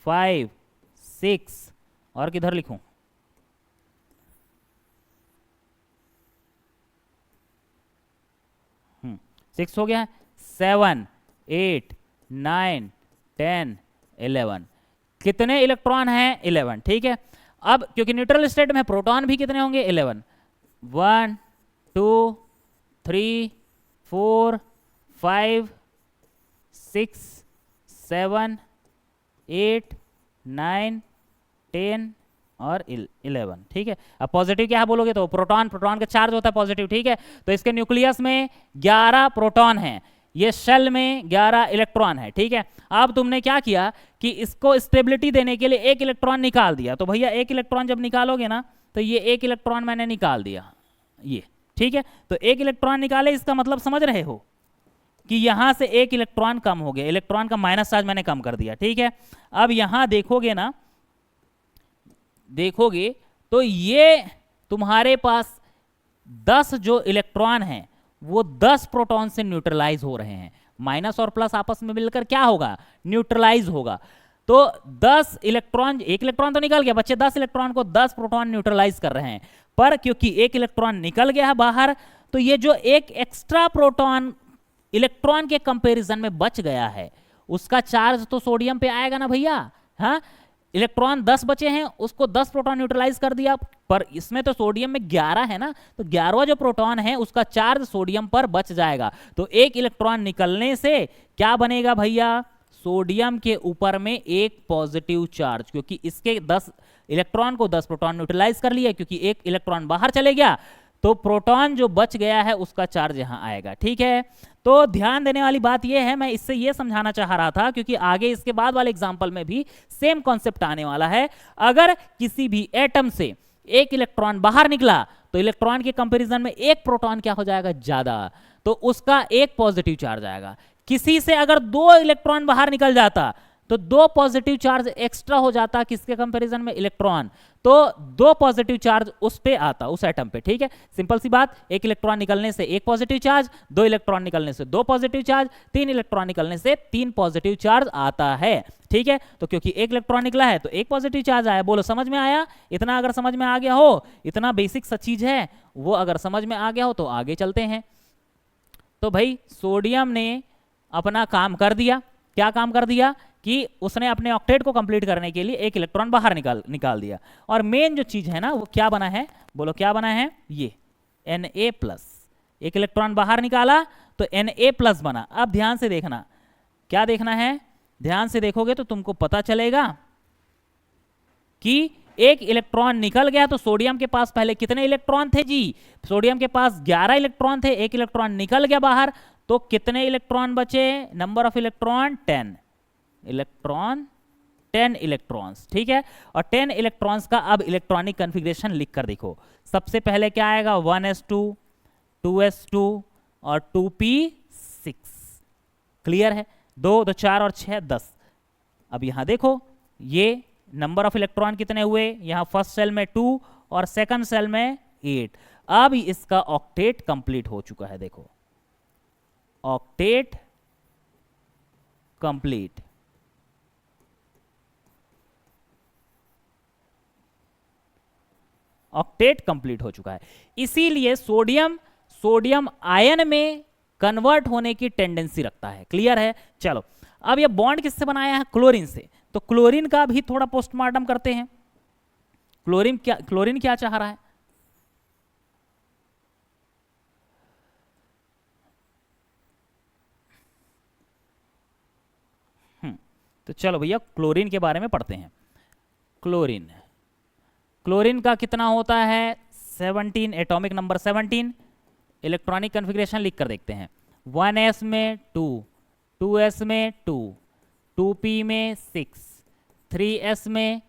5 6 और किधर लिखूं, 6 हो गया है, 7 8 9 10 11। कितने इलेक्ट्रॉन हैं, 11। ठीक है, अब क्योंकि न्यूट्रल स्टेट में प्रोटॉन भी कितने होंगे, 11। 1 2 3 4 5 6 7 8 9 10 और 11। ठीक है, अब पॉजिटिव क्या है बोलोगे, तो प्रोटॉन, प्रोटॉन का चार्ज होता है पॉजिटिव। ठीक है, तो इसके न्यूक्लियस में 11 प्रोटॉन हैं, ये शेल में 11 इलेक्ट्रॉन है। ठीक है, अब तुमने क्या किया कि इसको स्टेबिलिटी देने के लिए 1 इलेक्ट्रॉन निकाल दिया। तो भैया 1 इलेक्ट्रॉन जब निकालोगे ना, तो ये 1 इलेक्ट्रॉन मैंने निकाल दिया ये। ठीक है, तो 1 इलेक्ट्रॉन निकाले, इसका मतलब समझ रहे हो कि यहां से 1 इलेक्ट्रॉन कम हो गया, इलेक्ट्रॉन का माइनस चार्ज मैंने कम कर दिया। ठीक है, अब यहां देखोगे ना, देखोगे तो ये तुम्हारे पास 10 जो इलेक्ट्रॉन हैं वो 10 प्रोटॉन से न्यूट्रलाइज हो रहे हैं। माइनस और प्लस आपस में मिलकर क्या होगा, न्यूट्रलाइज होगा। तो 10 इलेक्ट्रॉन, 1 इलेक्ट्रॉन तो निकल गया बच्चे, 10 इलेक्ट्रॉन को 10 प्रोटॉन न्यूट्रलाइज कर रहे हैं। पर क्योंकि 1 इलेक्ट्रॉन निकल गया है बाहर, तो ये जो एक एक्स्ट्रा प्रोटॉन इलेक्ट्रॉन के कंपैरिजन में बच गया है, उसका चार्ज तो सोडियम पे आएगा ना भैया। हाँ, इलेक्ट्रॉन 10 बचे हैं, उसको 10 प्रोटॉन न्यूट्रलाइज कर दिया, पर इसमें तो सोडियम में 11 है ना, तो 11वां जो प्रोटॉन है उसका चार्ज सोडियम पर बच जाएगा। तो 1 इलेक्ट्रॉन निकलने से क्या बनेगा भैया, सोडियम के ऊपर में 1 पॉजिटिव चार्ज, क्योंकि इसके 10 इलेक्ट्रॉन को 10 प्रोटॉन न्यूट्रलाइज कर लिया, क्योंकि 1 इलेक्ट्रॉन बाहर चले गया, तो प्रोटॉन जो बच गया है उसका चार्ज यहां आएगा। ठीक है, तो ध्यान देने वाली बात यह है, मैं इससे यह समझाना चाह रहा था क्योंकि आगे इसके बाद वाले एग्जांपल में भी सेम कॉन्सेप्ट आने वाला है। अगर किसी भी एटम से 1 इलेक्ट्रॉन बाहर निकला, तो इलेक्ट्रॉन के कंपैरिजन में 1 प्रोटॉन क्या हो जाएगा, ज्यादा, तो उसका 1 पॉजिटिव चार्ज आएगा। किसी से अगर 2 इलेक्ट्रॉन बाहर निकल जाता, तो 2 पॉजिटिव चार्ज एक्स्ट्रा हो जाता, किसके कंपैरिजन में, इलेक्ट्रॉन, तो 2 पॉजिटिव चार्ज उस पे आता, उस एटम पे। ठीक है, सिंपल सी बात, 1 इलेक्ट्रॉन निकलने से 1 पॉजिटिव चार्ज, 2 इलेक्ट्रॉन निकलने से 2 पॉजिटिव चार्ज, 3 इलेक्ट्रॉन निकलने से 3 पॉजिटिव चार्ज आता है। ठीक है, तो क्योंकि 1 इलेक्ट्रॉन निकला है तो 1 पॉजिटिव चार्ज आया। बोलो समझ में आया? इतना अगर समझ में आ गया हो, इतना बेसिक सा चीज है वो अगर समझ में आ गया हो तो आगे चलते हैं। तो भाई सोडियम ने अपना काम कर दिया। क्या काम कर दिया कि उसने अपने ऑक्टेट को कंप्लीट करने के लिए 1 इलेक्ट्रॉन बाहर निकाल दिया। और मेन जो चीज है ना वो क्या बना है, बोलो क्या बना है, ये Na+। 1 इलेक्ट्रॉन बाहर निकाला तो Na+ बना। अब ध्यान से देखना, क्या देखना है, ध्यान से देखोगे तो तुमको पता चलेगा कि 1 इलेक्ट्रॉन निकल गया, तो सोडियम के पास पहले कितने इलेक्ट्रॉन थे जी, सोडियम के पास 11 इलेक्ट्रॉन थे, 1 इलेक्ट्रॉन निकल गया बाहर, तो कितने इलेक्ट्रॉन बचे, number of electron 10 electron, 10 electrons. ठीक है, और 10 इलेक्ट्रॉन्स का अब इलेक्ट्रॉनिक कॉन्फ़िगरेशन लिख कर देखो। सबसे पहले क्या आएगा, 1s2 2s2 और 2p6। क्लियर है, 2 2 4 और 6 10। अब यहां देखो ये नंबर ऑफ इलेक्ट्रॉन कितने हुए, यहां फर्स्ट सेल में 2 और सेकंड सेल में 8। अब इसका ऑक्टेट कंप्लीट हो चुका है। देखो ऑक्टेट कंप्लीट। ऑक्टेट कंप्लीट हो चुका है। इसीलिए सोडियम सोडियम आयन में कन्वर्ट होने की टेंडेंसी रखता है। क्लियर है? चलो अब ये बॉन्ड किससे बनाया है? क्लोरीन से। तो क्लोरीन का भी थोड़ा पोस्टमार्टम करते हैं। क्लोरीन क्या चाह रहा है? तो चलो भैया क्लोरीन के बारे में पढ़ते हैं। क्लोरीन का कितना होता है? 17, एटॉमिक नंबर 17। इलेक्ट्रॉनिक कन्फिग्रेशन लिख कर देखते हैं। 1s में 2, 2s में 2, 2p में 6, 3s में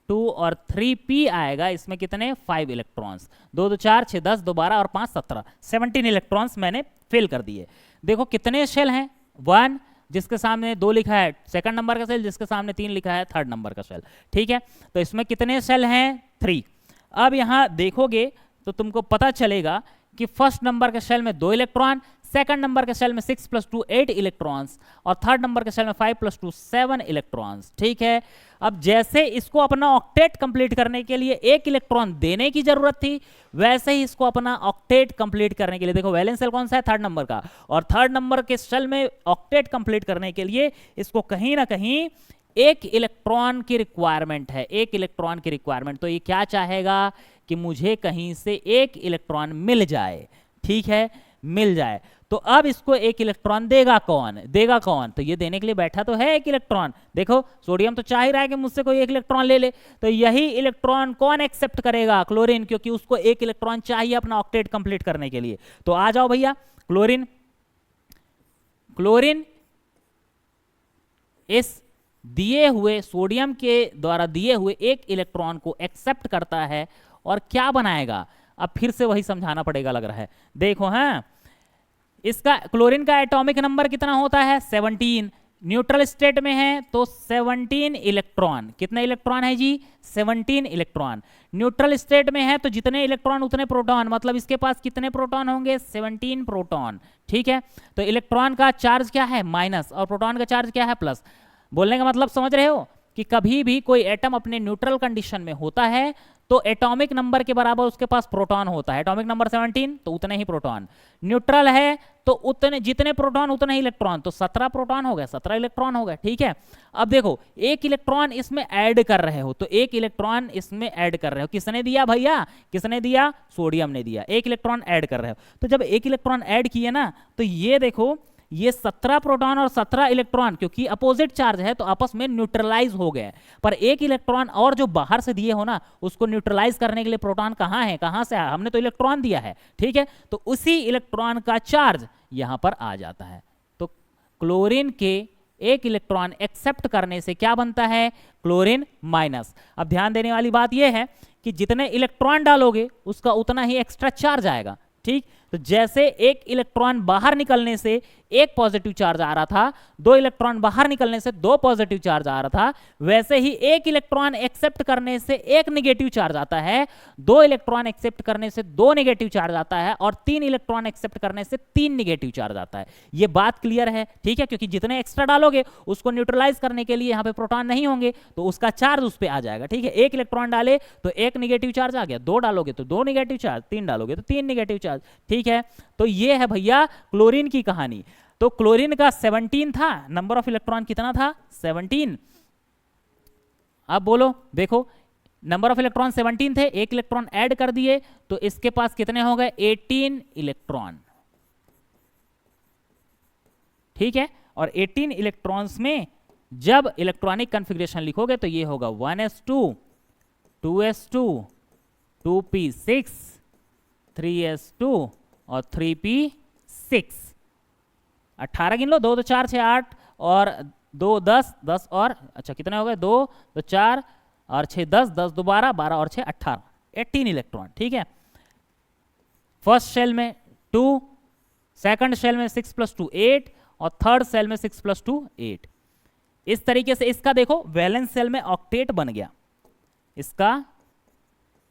2 और 3p आएगा। इसमें कितने? 5 इलेक्ट्रॉन्स। 2 2 4 6 10, 2 12 और 5 17, 17 इलेक्ट्रॉन्स मैंने फिल कर दिए। देखो कितने शेल हैं? 1 जिसके सामने 2 लिखा है सेकंड नंबर का शेल, जिसके सामने 3 लिखा है थर्ड नंबर का शेल। ठीक है, तो इसमें कितने शेल हैं? 3। अब यहाँ देखोगे तो तुमको पता चलेगा कि फर्स्ट नंबर के शेल में 2 इलेक्ट्रॉन, सेकंड नंबर के शेल में 6 + 2 8 इलेक्ट्रॉन्स और थर्ड नंबर के शेल में 5 + 2 7 इलेक्ट्रॉन्स। ठीक है, अब जैसे इसको अपना ऑक्टेट कंप्लीट करने के लिए 1 इलेक्ट्रॉन देने की जरूरत थी, वैसे ही इसको अपना ऑक्टेट कंप्लीट करने के लिए, देखो वैलेंस शेल कौन सा है? थर्ड नंबर का, और थर्ड नंबर के शेल में ऑक्टेट कंप्लीट करने के लिए इसको कहीं ना कहीं 1 इलेक्ट्रॉन की रिक्वायरमेंट है। 1 इलेक्ट्रॉन की रिक्वायरमेंट। तो ये क्या चाहेगा कि मुझे कहीं से 1 इलेक्ट्रॉन मिल जाए। ठीक है, मिल जाए। तो अब इसको 1 इलेक्ट्रॉन देगा कौन? तो ये देने के लिए बैठा तो है 1 इलेक्ट्रॉन। देखो सोडियम तो चाह ही रहा है कि मुझसे कोई 1 इलेक्ट्रॉन ले ले, तो यही इलेक्ट्रॉन कौन एक्सेप्ट करेगा? क्लोरीन, क्योंकि उसको 1 इलेक्ट्रॉन चाहिए अपना ऑक्टेट कंप्लीट करने के लिए। तो आ जाओ भैया, क्लोरीन इस दिए हुए सोडियम के द्वारा दिए हुए 1 इलेक्ट्रॉन को एक्सेप्ट करता है और क्या बनाएगा? अब फिर से वही समझाना पड़ेगा लग रहा है। देखो हाँ, इसका क्लोरीन का एटॉमिक नंबर कितना होता है? 17। न्यूट्रल स्टेट में है तो 17 इलेक्ट्रॉन। कितने इलेक्ट्रॉन है जी? 17 इलेक्ट्रॉन। न्यूट्रल स्टेट में है तो जितने इलेक्ट्रॉन उतने प्रोटॉन, मतलब इसके पास कितने प्रोटॉन होंगे? 17 प्रोटॉन। ठीक है, तो इलेक्ट्रॉन का चार्ज क्या है? माइनस, और प्रोटॉन का चार्ज क्या है? प्लस। बोलने का मतलब समझ रहे हो कि कभी भी कोई एटम अपने न्यूट्रल कंडीशन में होता है तो एटॉमिक नंबर के बराबर उसके पास प्रोटॉन होता है। एटॉमिक नंबर 17 तो उतने ही प्रोटॉन। न्यूट्रल है तो उतने, जितने प्रोटॉन उतने ही इलेक्ट्रॉन, तो 17 प्रोटॉन हो गए, 17 इलेक्ट्रॉन हो गए। ठीक है, अब देखो 1 इलेक्ट्रॉन इसमें ऐड कर रहे हो, तो 1 इलेक्ट्रॉन इसमें ऐड कर रहे हो। किसने दिया भैया? किसने दिया? सोडियम ने दिया। 1 इलेक्ट्रॉन ऐड कर रहे हो, तो जब 1 इलेक्ट्रॉन ऐड किए ना, तो ये देखो ये 17 प्रोटॉन और 17 इलेक्ट्रॉन, क्योंकि अपोजिट चार्ज है तो आपस में न्यूट्रलाइज हो गए। पर 1 इलेक्ट्रॉन और जो बाहर से दिए हो ना, उसको न्यूट्रलाइज करने के लिए प्रोटॉन कहाँ है? कहाँ से? हमने तो इलेक्ट्रॉन दिया है। ठीक है, तो उसी इलेक्ट्रॉन का चार्ज यहां पर आ जाता है। तो क्लोरीन के 1 इलेक्ट्रॉन एक्सेप्ट करने से क्या बनता है? Chlorine minus. अब ध्यान देने वाली बात यह है कि जितने इलेक्ट्रॉन डालोगे उसका उतना ही एक्स्ट्रा चार्ज आएगा। ठीक, तो जैसे 1 इलेक्ट्रॉन बाहर निकलने से 1 पॉजिटिव चार्ज आ रहा था, 2 इलेक्ट्रॉन बाहर निकलने से 2 पॉजिटिव चार्ज आ रहा था, वैसे ही 1 इलेक्ट्रॉन एक्सेप्ट करने से 1 नेगेटिव चार्ज आता है, 2 इलेक्ट्रॉन एक्सेप्ट करने से 2 नेगेटिव चार्ज आता है, और 3 इलेक्ट्रॉन एक्सेप्ट करने से 3 नेगेटिव चार्ज आता है। ये बात क्लियर है? ठीक है, क्योंकि जितने एक्स्ट्रा डालोगे उसको न्यूट्रलाइज करने के लिए यहाँ पे प्रोटॉन नहीं होंगे, तो उसका चार्ज उस पर आ जाएगा। ठीक है, 1 इलेक्ट्रॉन डाले तो 1 नेगेटिव चार्ज आ गया, 2 डालोगे तो 2 नेगेटिव चार्ज, 3 डालोगे तो 3 नेगेटिव चार्ज। ठीक है, तो ये है भैया क्लोरीन की कहानी। तो क्लोरीन का 17 था, नंबर ऑफ इलेक्ट्रॉन कितना था? 17। अब बोलो, देखो नंबर ऑफ इलेक्ट्रॉन 17 थे, 1 इलेक्ट्रॉन ऐड कर दिए तो इसके पास कितने हो गए? 18 इलेक्ट्रॉन। ठीक है, और 18 इलेक्ट्रॉन्स में जब इलेक्ट्रॉनिक कॉन्फ़िगरेशन लिखोगे तो ये होगा 1s2, 2s2, 2p6, 3s2 और 3p6। 18 गिन लो, 2 2 4 6 8 और 2 10 10 और अच्छा कितने हो गए? 2 2 4 और 6 10 10 2 12 12 और 6 18, 18 इलेक्ट्रॉन। ठीक है, फर्स्ट शेल में 2, सेकंड शेल में 6 + 2 8 और थर्ड शेल में 6 + 2 8। इस तरीके से इसका देखो वैलेंस शेल में ऑक्टेट बन गया, इसका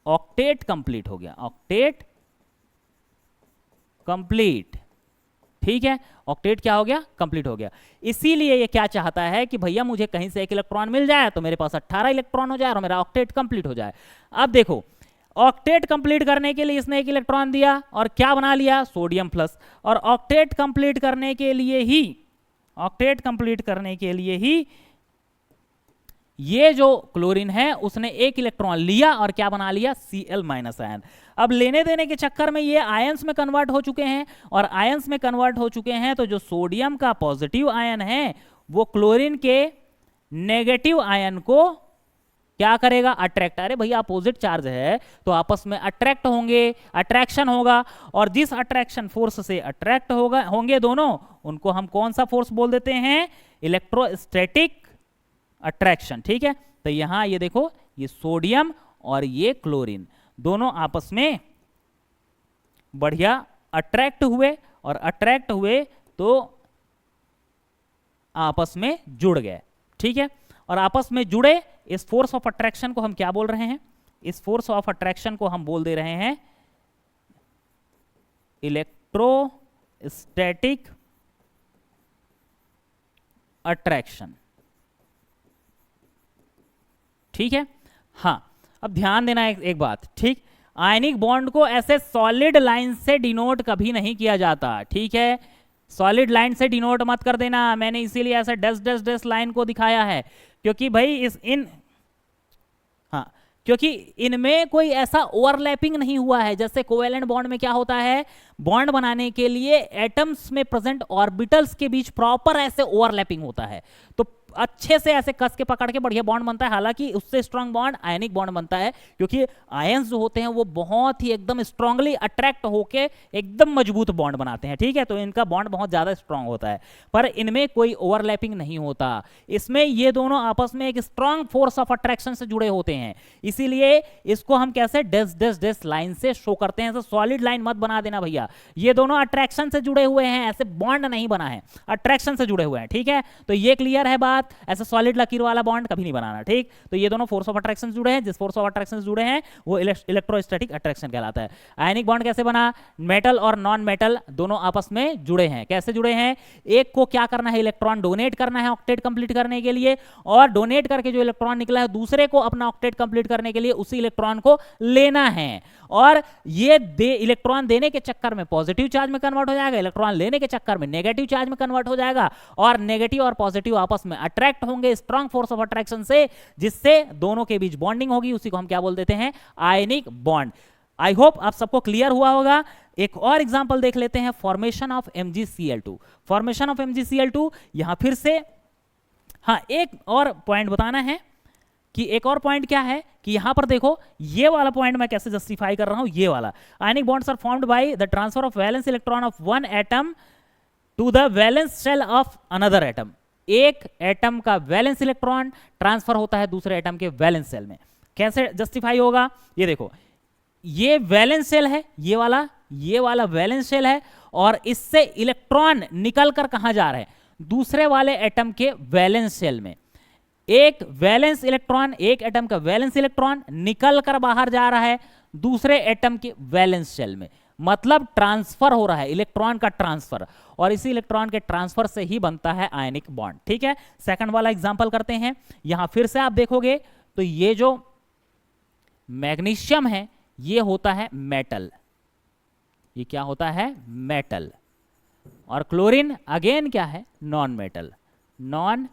ऑक्टेट कंप्लीट हो गया, ऑक्टेट कंप्लीट। ठीक है, ऑक्टेट क्या हो गया? कंप्लीट हो गया। इसीलिए ये क्या चाहता है कि भैया मुझे कहीं से 1 इलेक्ट्रॉन मिल जाए तो मेरे पास 18 इलेक्ट्रॉन हो जाए और मेरा ऑक्टेट कंप्लीट हो जाए। अब देखो ऑक्टेट कंप्लीट करने के लिए इसने एक इलेक्ट्रॉन दिया और क्या बना लिया, सोडियम प्लस। और ऑक्टेट कंप्लीट करने के लिए ही ये जो क्लोरीन है उसने एक इलेक्ट्रॉन लिया और क्या बना लिया, Cl माइनस आयन। अब लेने देने के चक्कर में ये आयंस में कन्वर्ट हो चुके हैं, और आयंस में कन्वर्ट हो चुके हैं तो जो सोडियम का पॉजिटिव आयन है वो क्लोरीन के नेगेटिव आयन को क्या करेगा, अट्रैक्ट। अरे भैया अपोजिट चार्ज है तो आपस में अट्रैक्ट होंगे, अट्रैक्शन होगा, और जिस अट्रैक्शन फोर्स से अट्रैक्ट होंगे दोनों, उनको हम कौन सा फोर्स बोल देते हैं, इलेक्ट्रोस्टैटिक अट्रैक्शन। ठीक है, तो यहां ये देखो, ये सोडियम और ये क्लोरीन दोनों आपस में बढ़िया अट्रैक्ट हुए, और अट्रैक्ट हुए तो आपस में जुड़ गए। ठीक है, और आपस में जुड़े, इस फोर्स ऑफ अट्रैक्शन को हम क्या बोल रहे हैं, इस फोर्स ऑफ अट्रैक्शन को हम बोल दे रहे हैं इलेक्ट्रोस्टैटिक अट्रैक्शन। ठीक है, हाँ अब ध्यान देना एक बात, ठीक, आयनिक बॉन्ड को ऐसे सॉलिड लाइन से डिनोट कभी नहीं किया जाता। ठीक है, सॉलिड लाइन से डिनोट मत कर देना, मैंने इसीलिए ऐसे डैश डैश डैश लाइन को दिखाया है, क्योंकि भाई क्योंकि इनमें कोई ऐसा ओवरलैपिंग नहीं हुआ है। जैसे कोवेलेंट बॉन्ड में क्या होता है, बॉन्ड बनाने के लिए एटम्स में प्रेजेंट ऑर्बिटल्स के बीच प्रॉपर ऐसे ओवरलैपिंग होता है, तो अच्छे से ऐसे कस के पकड़ के बढ़िया बॉन्ड बनता है। हालांकि उससे स्ट्रांग बॉन्ड आयनिक बॉन्ड बनता है, क्योंकि आयंस जो होते हैं वो बहुत ही एकदम स्ट्रांगली अट्रैक्ट होके एकदम मजबूत बॉन्ड बनाते हैं। ठीक है, तो इनका बॉन्ड बहुत ज्यादा स्ट्रांग होता है, पर इनमें कोई ओवरलैपिंग नहीं होता। इसमें ये दोनों आपस में एक स्ट्रांग फोर्स ऑफ अट्रैक्शन से जुड़े होते हैं, इसीलिए इसको हम कैसे डैश डैश डैश लाइन से शो करते हैं। सॉलिड लाइन मत बना देना भैया, ये दोनों अट्रैक्शन से जुड़े हुए हैं, ऐसे बॉन्ड नहीं बना है, अट्रैक्शन से जुड़े हुए हैं। ठीक है, तो ये क्लियर है बात, ऐसा सॉलिड लकीर वाला बॉन्ड कभी नहीं बनाना। ठीक, तो ये दोनों फोर्स ऑफ अट्रैक्शन से जुड़े हैं, जिस फोर्स ऑफ अट्रैक्शन से जुड़े हैं वो इलेक्ट्रोस्टैटिक अट्रैक्शन कहलाता है। आयनिक बॉन्ड कैसे बना, मेटल और नॉन मेटल दोनों आपस में जुड़े हैं। कैसे जुड़े हैं, एक को क्या करना है, इलेक्ट्रॉन डोनेट करना है ऑक्टेट कंप्लीट करने के लिए, और डोनेट करके जो इलेक्ट्रॉन निकला है दूसरे को अपना ऑक्टेट कंप्लीट करने के लिए उसी इलेक्ट्रॉन को लेना है, और ये इलेक्ट्रॉन देने के चक्कर में पॉजिटिव चार्ज में कन्वर्ट हो जाएगा, इलेक्ट्रॉन लेने के चक्कर में नेगेटिव चार्ज में कन्वर्ट हो जाएगा, और नेगेटिव और पॉजिटिव आपस में अट्रैक्ट होंगे स्ट्रांग फोर्स ऑफ अट्रैक्शन से, जिससे दोनों के बीच बॉन्डिंग होगी, उसी को हम क्या बोल देते हैं, आयनिक बॉन्ड। आई होप आप सबको क्लियर हुआ होगा। एक और एग्जांपल देख लेते हैं, formation of MgCl2। Formation of MgCl2, यहां फिर से हाँ एक और पॉइंट बताना है कि एक और पॉइंट क्या है कि यहां पर देखो, ये वाला पॉइंट मैं कैसे जस्टिफाई कर रहा हूं, ये वाला, ionic bonds are formed by the transfer of valence electron of one atom to the valence shell of another atom. एक एटम का वैलेंस इलेक्ट्रॉन ट्रांसफर होता है दूसरे एटम के वैलेंस शेल में। कैसे जस्टिफाई होगा, ये देखो, ये वैलेंस शेल है, ये वाला वैलेंस शेल है, और इससे इलेक्ट्रॉन निकल कर कहां जा रहे हैं, दूसरे वाले एटम के वैलेंस शेल में। एक वैलेंस इलेक्ट्रॉन, एक एटम का वैलेंस इलेक्ट्रॉन निकल कर बाहर जा रहा है दूसरे एटम के वैलेंस शेल में, मतलब ट्रांसफर हो रहा है, इलेक्ट्रॉन का ट्रांसफर, और इसी इलेक्ट्रॉन के ट्रांसफर से ही बनता है आयनिक बॉन्ड। ठीक है, सेकंड वाला एग्जांपल करते हैं। यहां फिर से आप देखोगे तो ये जो मैग्नीशियम है ये होता है मेटल, ये क्या होता है, मेटल, और क्लोरीन अगेन क्या है, नॉन मेटल, नॉन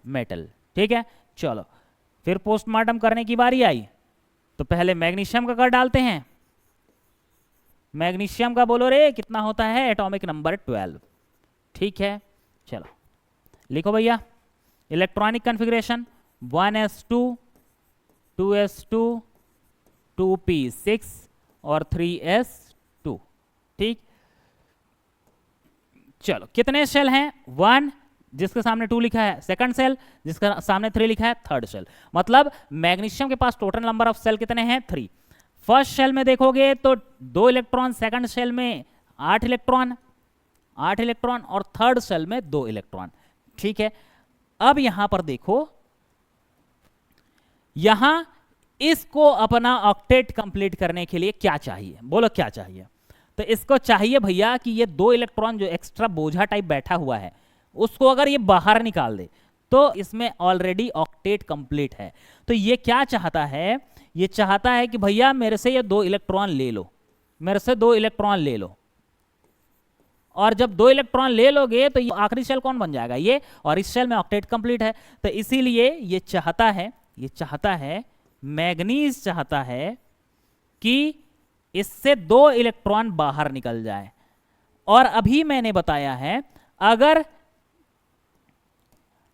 मेटल। ठीक है, चलो फिर पोस्टमार्टम करने की बारी आई, तो पहले मैग्नीशियम का कर डालते हैं। मैग्नीशियम का बोलो रे कितना होता है, एटॉमिक नंबर 12। ठीक है, चलो लिखो भैया, electronic configuration 1s2 2s2 2p6 और 3s2। ठीक, चलो कितने शेल हैं, 1 जिसके सामने 2 लिखा है सेकंड सेल, जिसके सामने 3 लिखा है थर्ड सेल। मतलब मैग्नीशियम के पास टोटल नंबर ऑफ सेल कितने हैं, 3। फर्स्ट सेल में देखोगे तो 2 इलेक्ट्रॉन, सेकंड सेल में 8 इलेक्ट्रॉन, और थर्ड सेल में 2 इलेक्ट्रॉन। ठीक है, अब यहां पर देखो, यहां इसको अपना ऑक्टेट कंप्लीट करने के लिए क्या चाहिए, बोलो क्या चाहिए, तो इसको चाहिए भैया कि ये 2 इलेक्ट्रॉन जो एक्स्ट्रा बोझा टाइप बैठा हुआ है उसको अगर ये बाहर निकाल दे तो इसमें ऑलरेडी ऑक्टेट कंप्लीट है। तो ये क्या चाहता है, ये चाहता है कि भैया मेरे से ये 2 इलेक्ट्रॉन ले लो, मेरे से 2 इलेक्ट्रॉन ले लो, और जब 2 इलेक्ट्रॉन ले लोगे तो ये आखिरी शेल कौन बन जाएगा, ये, और इस शेल में ऑक्टेट कंप्लीट है। तो इसीलिए ये चाहता है मैग्नीज चाहता है कि इससे 2 इलेक्ट्रॉन बाहर निकल जाए। और अभी मैंने बताया है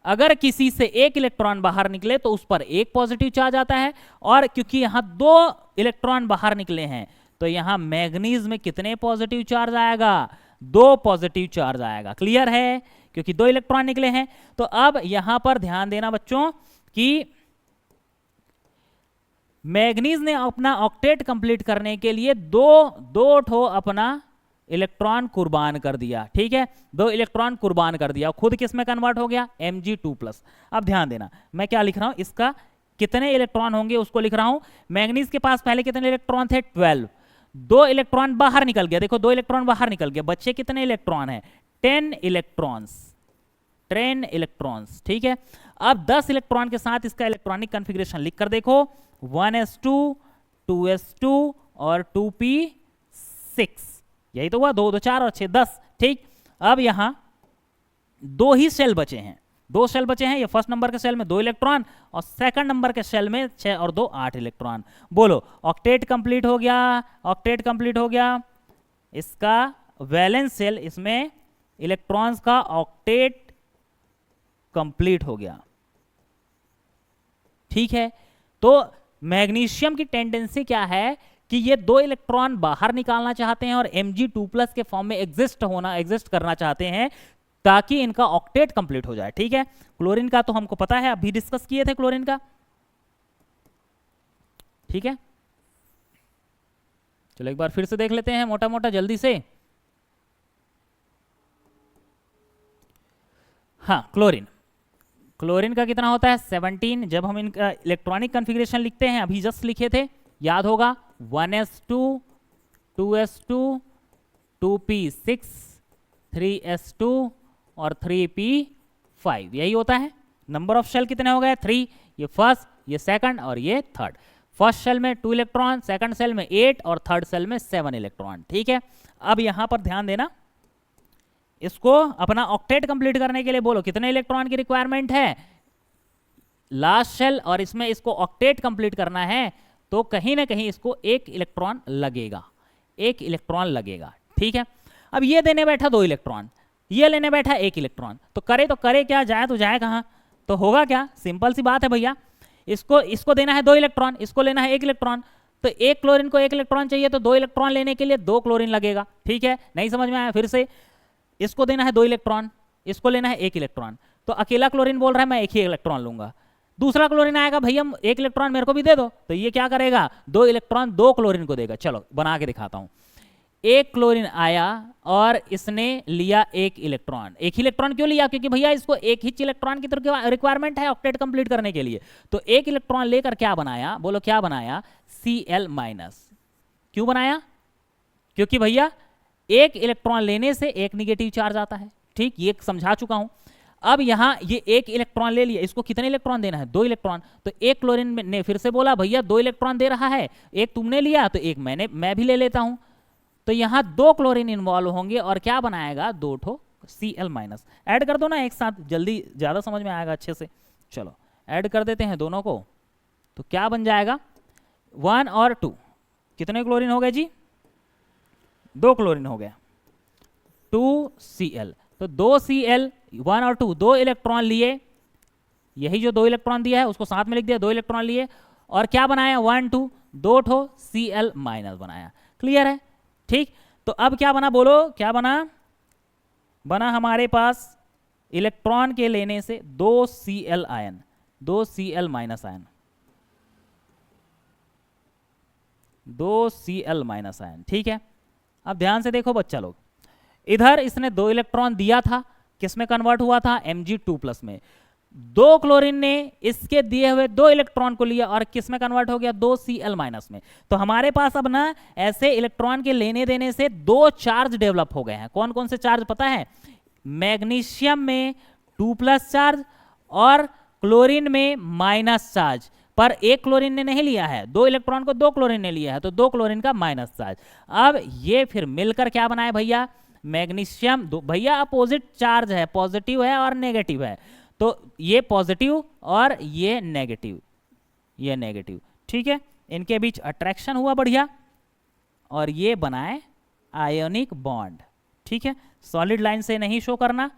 अगर किसी से 1 इलेक्ट्रॉन बाहर निकले तो उस पर 1 पॉजिटिव चार्ज आता है, और क्योंकि यहां 2 इलेक्ट्रॉन बाहर निकले हैं तो यहां मैग्नीज में कितने पॉजिटिव चार्ज आएगा, 2 पॉजिटिव चार्ज आएगा। क्लियर है, क्योंकि 2 इलेक्ट्रॉन निकले हैं। तो अब यहां पर ध्यान देना बच्चों कि मैग्नीज ने अपना ऑक्टेट कंप्लीट करने के लिए दो ठो अपना इलेक्ट्रॉन कुर्बान कर दिया। ठीक है, 2 इलेक्ट्रॉन कुर्बान कर दिया, खुद किस में कन्वर्ट हो गया, Mg2+। अब ध्यान देना मैं क्या लिख रहा हूं, इसका कितने इलेक्ट्रॉन होंगे उसको लिख रहा हूं। मैग्नीज के पास पहले कितने इलेक्ट्रॉन थे, 12। 2 इलेक्ट्रॉन बाहर निकल गया, देखो 2 इलेक्ट्रॉन बाहर निकल गया, बच्चे कितने इलेक्ट्रॉन है, 10 इलेक्ट्रॉन्स। ठीक है, अब 10 इलेक्ट्रॉन के साथ इसका इलेक्ट्रॉनिक कॉन्फ़िगरेशन लिख कर देखो, 1s2 2s2 और 2p6, यही तो हुआ, 2 2 4 और 6 10। ठीक, अब यहां 2 ही शेल बचे हैं, 2 शेल बचे हैं। ये फर्स्ट नंबर के शेल में 2 इलेक्ट्रॉन और सेकंड नंबर के शेल में 6 और 2 8 इलेक्ट्रॉन। बोलो ऑक्टेट कंप्लीट हो गया, ऑक्टेट कंप्लीट हो गया। इसका वैलेंस शेल, इसमें इलेक्ट्रॉन्स का ऑक्टेट कंप्लीट हो गया। ठीक है, तो मैग्नीशियम की टेंडेंसी क्या है कि ये 2 इलेक्ट्रॉन बाहर निकालना चाहते हैं और Mg2+ के फॉर्म में एग्जिस्ट करना चाहते हैं ताकि इनका ऑक्टेट कंप्लीट हो जाए। ठीक है, क्लोरीन का तो हमको पता है, अभी डिस्कस किए थे क्लोरीन का। ठीक है, चलो एक बार फिर से देख लेते हैं मोटा मोटा जल्दी से। हाँ, क्लोरीन का कितना होता है, 17। जब हम इनका इलेक्ट्रॉनिक कॉन्फ़िगरेशन लिखते हैं, अभी जस्ट लिखे थे, याद होगा, 1s2 2s2 2p6 3s2 और 3p5, यही होता है। नंबर ऑफ शेल कितने हो गए, 3। ये फर्स्ट, ये सेकंड और ये थर्ड। फर्स्ट शेल में 2 इलेक्ट्रॉन, सेकंड शेल में 8 और थर्ड शेल में 7 इलेक्ट्रॉन। ठीक है, अब यहां पर ध्यान देना, इसको अपना ऑक्टेट कंप्लीट करने के लिए बोलो कितने इलेक्ट्रॉन की रिक्वायरमेंट है, लास्ट शेल, और इसमें इसको ऑक्टेट कंप्लीट करना है तो कहीं ना कहीं इसको 1 इलेक्ट्रॉन लगेगा, 1 इलेक्ट्रॉन लगेगा। ठीक है, अब ये देने बैठा 2 इलेक्ट्रॉन, ये लेने बैठा 1 इलेक्ट्रॉन, तो करे क्या, जाए तो जाए कहां, तो होगा क्या, सिंपल सी बात है भैया, इसको देना है 2 इलेक्ट्रॉन, इसको लेना है 1 इलेक्ट्रॉन, तो एक क्लोरीन को 1 इलेक्ट्रॉन चाहिए तो 2 इलेक्ट्रॉन लेने के लिए 2 क्लोरीन लगेगा। ठीक है, नहीं समझ में आया, फिर से, इसको देना है 2 इलेक्ट्रॉन, इसको लेना है 1 इलेक्ट्रॉन, तो अकेला क्लोरीन बोल रहा है मैं 1 ही इलेक्ट्रॉन लूंगा। दूसरा क्लोरीन आएगा, भैया 1 इलेक्ट्रॉन मेरे को भी दे दो, तो ये क्या करेगा, 2 इलेक्ट्रॉन 2 क्लोरीन को देगा। चलो बना के दिखाता हूं। 1 क्लोरीन आया और इसने लिया 1 इलेक्ट्रॉन। 1 इलेक्ट्रॉन क्यों लिया, क्योंकि भैया इसको 1 ही इलेक्ट्रॉन की रिक्वायरमेंट है ऑक्टेट कंप्लीट करने के लिए। तो 1 इलेक्ट्रॉन लेकर क्या बनाया, बोलो क्या बनाया, Cl-। क्यों बनाया, क्योंकि भैया 1 इलेक्ट्रॉन लेने से 1 निगेटिव चार्ज आता है। ठीक, ये समझा चुका हूं। अब यहां ये 1 इलेक्ट्रॉन ले लिया, इसको कितने इलेक्ट्रॉन देना है, 2 इलेक्ट्रॉन। तो 1 क्लोरीन ने फिर से बोला भैया 2 इलेक्ट्रॉन दे रहा है, 1 तुमने लिया तो 1 मैं भी ले लेता हूं। तो यहां 2 क्लोरीन इन्वॉल्व होंगे और क्या बनाएगा, 2 ठो Cl-। ऐड कर दो ना एक साथ, जल्दी ज्यादा समझ में आएगा अच्छे से। चलो ऐड कर देते हैं दोनों को, तो क्या बन जाएगा, 1 और 2, कितने क्लोरीन हो गए जी, 2 क्लोरीन हो गया, 2Cl। तो 2Cl, 1 और 2, 2 इलेक्ट्रॉन लिए, यही जो 2 इलेक्ट्रॉन दिया है उसको साथ में लिख दिया, 2 इलेक्ट्रॉन लिए और क्या बनाया, 1 2, 2 ठो Cl- बनाया। क्लियर है। ठीक, तो अब क्या बना, बोलो क्या बना हमारे पास इलेक्ट्रॉन के लेने से 2 Cl ion, 2 Cl- ion, 2 Cl- ion. ठीक है, अब ध्यान से देखो बच्चा लोग, इधर इसने 2 इलेक्ट्रॉन दिया था, किस में कन्वर्ट हुआ था, Mg2+ में। 2 क्लोरीन ने इसके दिए हुए 2 इलेक्ट्रॉन को लिया और किस में कन्वर्ट हो गया, 2 Cl- में। तो हमारे पास अब ना ऐसे इलेक्ट्रॉन के लेने देने से 2 चार्ज डेवलप हो गए हैं। कौन कौन से चार्ज पता है, मैग्नीशियम में 2+ चार्ज और क्लोरीन में माइनस चार्ज, पर एक क्लोरीन ने नहीं लिया है, 2 इलेक्ट्रॉन को 2 क्लोरीन ने लिया है, तो 2 क्लोरीन का माइनस चार्ज। अब ये फिर मिलकर क्या बनाए भैया, मैग्नीशियम। भैया अपोजिट चार्ज है, पॉजिटिव है और नेगेटिव है, तो ये पॉजिटिव और ये नेगेटिव, ये नेगेटिव, ठीक है। इनके बीच अट्रैक्शन हुआ बढ़िया और ये बनाए आयोनिक बॉन्ड, ठीक है। सॉलिड लाइन से नहीं शो करना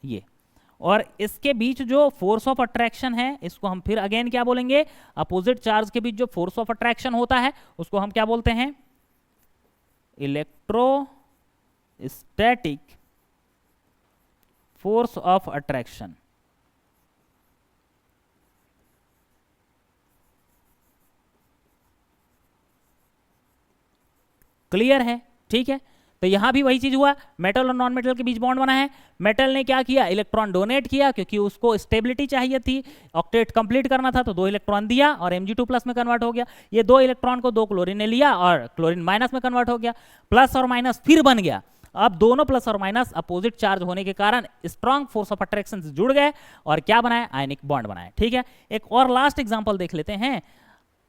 ये। और इसके बीच जो फोर्स ऑफ अट्रैक्शन है, इसको हम फिर अगेन क्या बोलेंगे, अपोजिट चार्ज के बीच जो फोर्स ऑफ अट्रैक्शन होता है उसको हम क्या बोलते हैं, electrostatic force of attraction. Clear है, ठीक है। तो यहां भी वही चीज हुआ, मेटल और नॉन मेटल के बीच बॉन्ड बना है। मेटल ने क्या किया, इलेक्ट्रॉन डोनेट किया, क्योंकि उसको स्टेबिलिटी चाहिए थी, ऑक्टेट कंप्लीट करना था, तो 2 इलेक्ट्रॉन दिया और Mg2+ में कन्वर्ट हो गया। ये 2 इलेक्ट्रॉन को 2 क्लोरीन ने लिया और क्लोरीन माइनस में कन्वर्ट हो गया, प्लस और माइनस फिर बन गया। अब दोनों प्लस और माइनस अपोजिट चार्ज होने के कारण स्ट्रॉन्ग फोर्स ऑफ अट्रैक्शन से जुड़ गए और क्या बनाए, आयनिक बॉन्ड बनाए, ठीक है। एक और लास्ट एग्जाम्पल देख लेते हैं।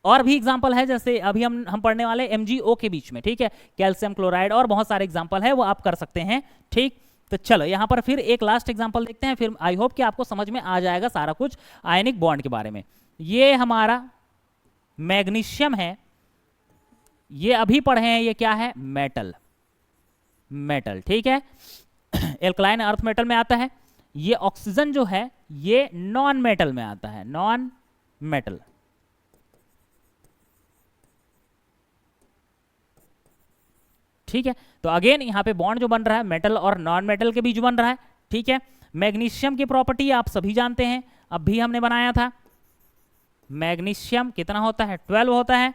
और भी एग्जाम्पल है, जैसे अभी हम पढ़ने वाले MgO के बीच में, ठीक है, कैल्शियम क्लोराइड, और बहुत सारे एग्जाम्पल है, वो आप कर सकते हैं, ठीक। तो चलो यहाँ पर फिर एक लास्ट एग्जाम्पल देखते हैं, फिर आई होप कि आपको समझ में आ जाएगा सारा कुछ आयनिक बॉन्ड के बारे में। ये हमारा मैग्नीशियम है, ये अभी पढ़े हैं, ये क्या है, मेटल, मेटल, ठीक है। एल्कलाइन अर्थ मेटल में आता है। ये ऑक्सीजन जो है ये नॉन मेटल में आता है, नॉन मेटल, ठीक है। तो अगेन यहाँ पे बॉन्ड जो बन रहा है मेटल और नॉन मेटल के बीच बन रहा है, ठीक है। मैग्नीशियम की प्रॉपर्टी आप सभी जानते हैं, अब भी हमने बनाया था। मैग्नीशियम कितना होता है, 12 होता है।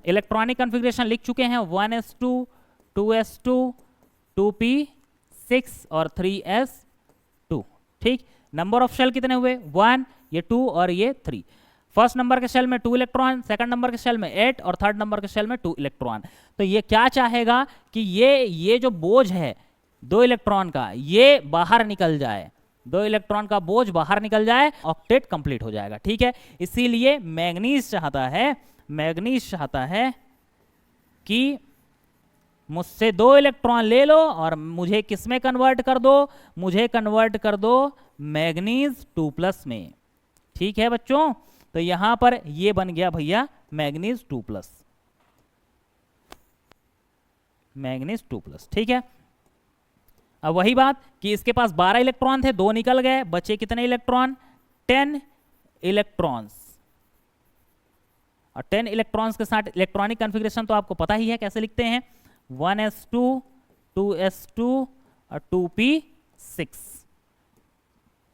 इलेक्ट्रॉनिक कॉन्फ़िगरेशन लिख चुके हैं, 1s2 2s2 2p6 और 3s2, ठीक। नंबर ऑफ शेल कितने हुए, 1, ये 2 और ये 3। फर्स्ट नंबर के शेल में 2 इलेक्ट्रॉन, सेकंड नंबर के शेल में 8 और थर्ड नंबर के शेल में 2 इलेक्ट्रॉन। तो ये क्या चाहेगा कि ये जो बोझ है 2 इलेक्ट्रॉन का, ये बाहर निकल जाए, 2 इलेक्ट्रॉन का बोझ बाहर निकल जाए, ऑक्टेट कंप्लीट हो जाएगा, ठीक है। इसीलिए मैग्नीज चाहता है कि मुझसे 2 इलेक्ट्रॉन ले लो और मुझे किस में कन्वर्ट कर दो, मुझे कन्वर्ट कर दो मैग्नीज 2+ में, ठीक है बच्चों। तो यहां पर ये बन गया भैया मैग्नीज 2+, मैग्नीज 2+, ठीक है। अब वही बात कि इसके पास 12 इलेक्ट्रॉन थे, 2 निकल गए, बचे कितने इलेक्ट्रॉन, 10 इलेक्ट्रॉन्स। और 10 इलेक्ट्रॉन्स के साथ इलेक्ट्रॉनिक कॉन्फ़िगरेशन तो आपको पता ही है कैसे लिखते हैं, 1s2 2s2 और 2p6।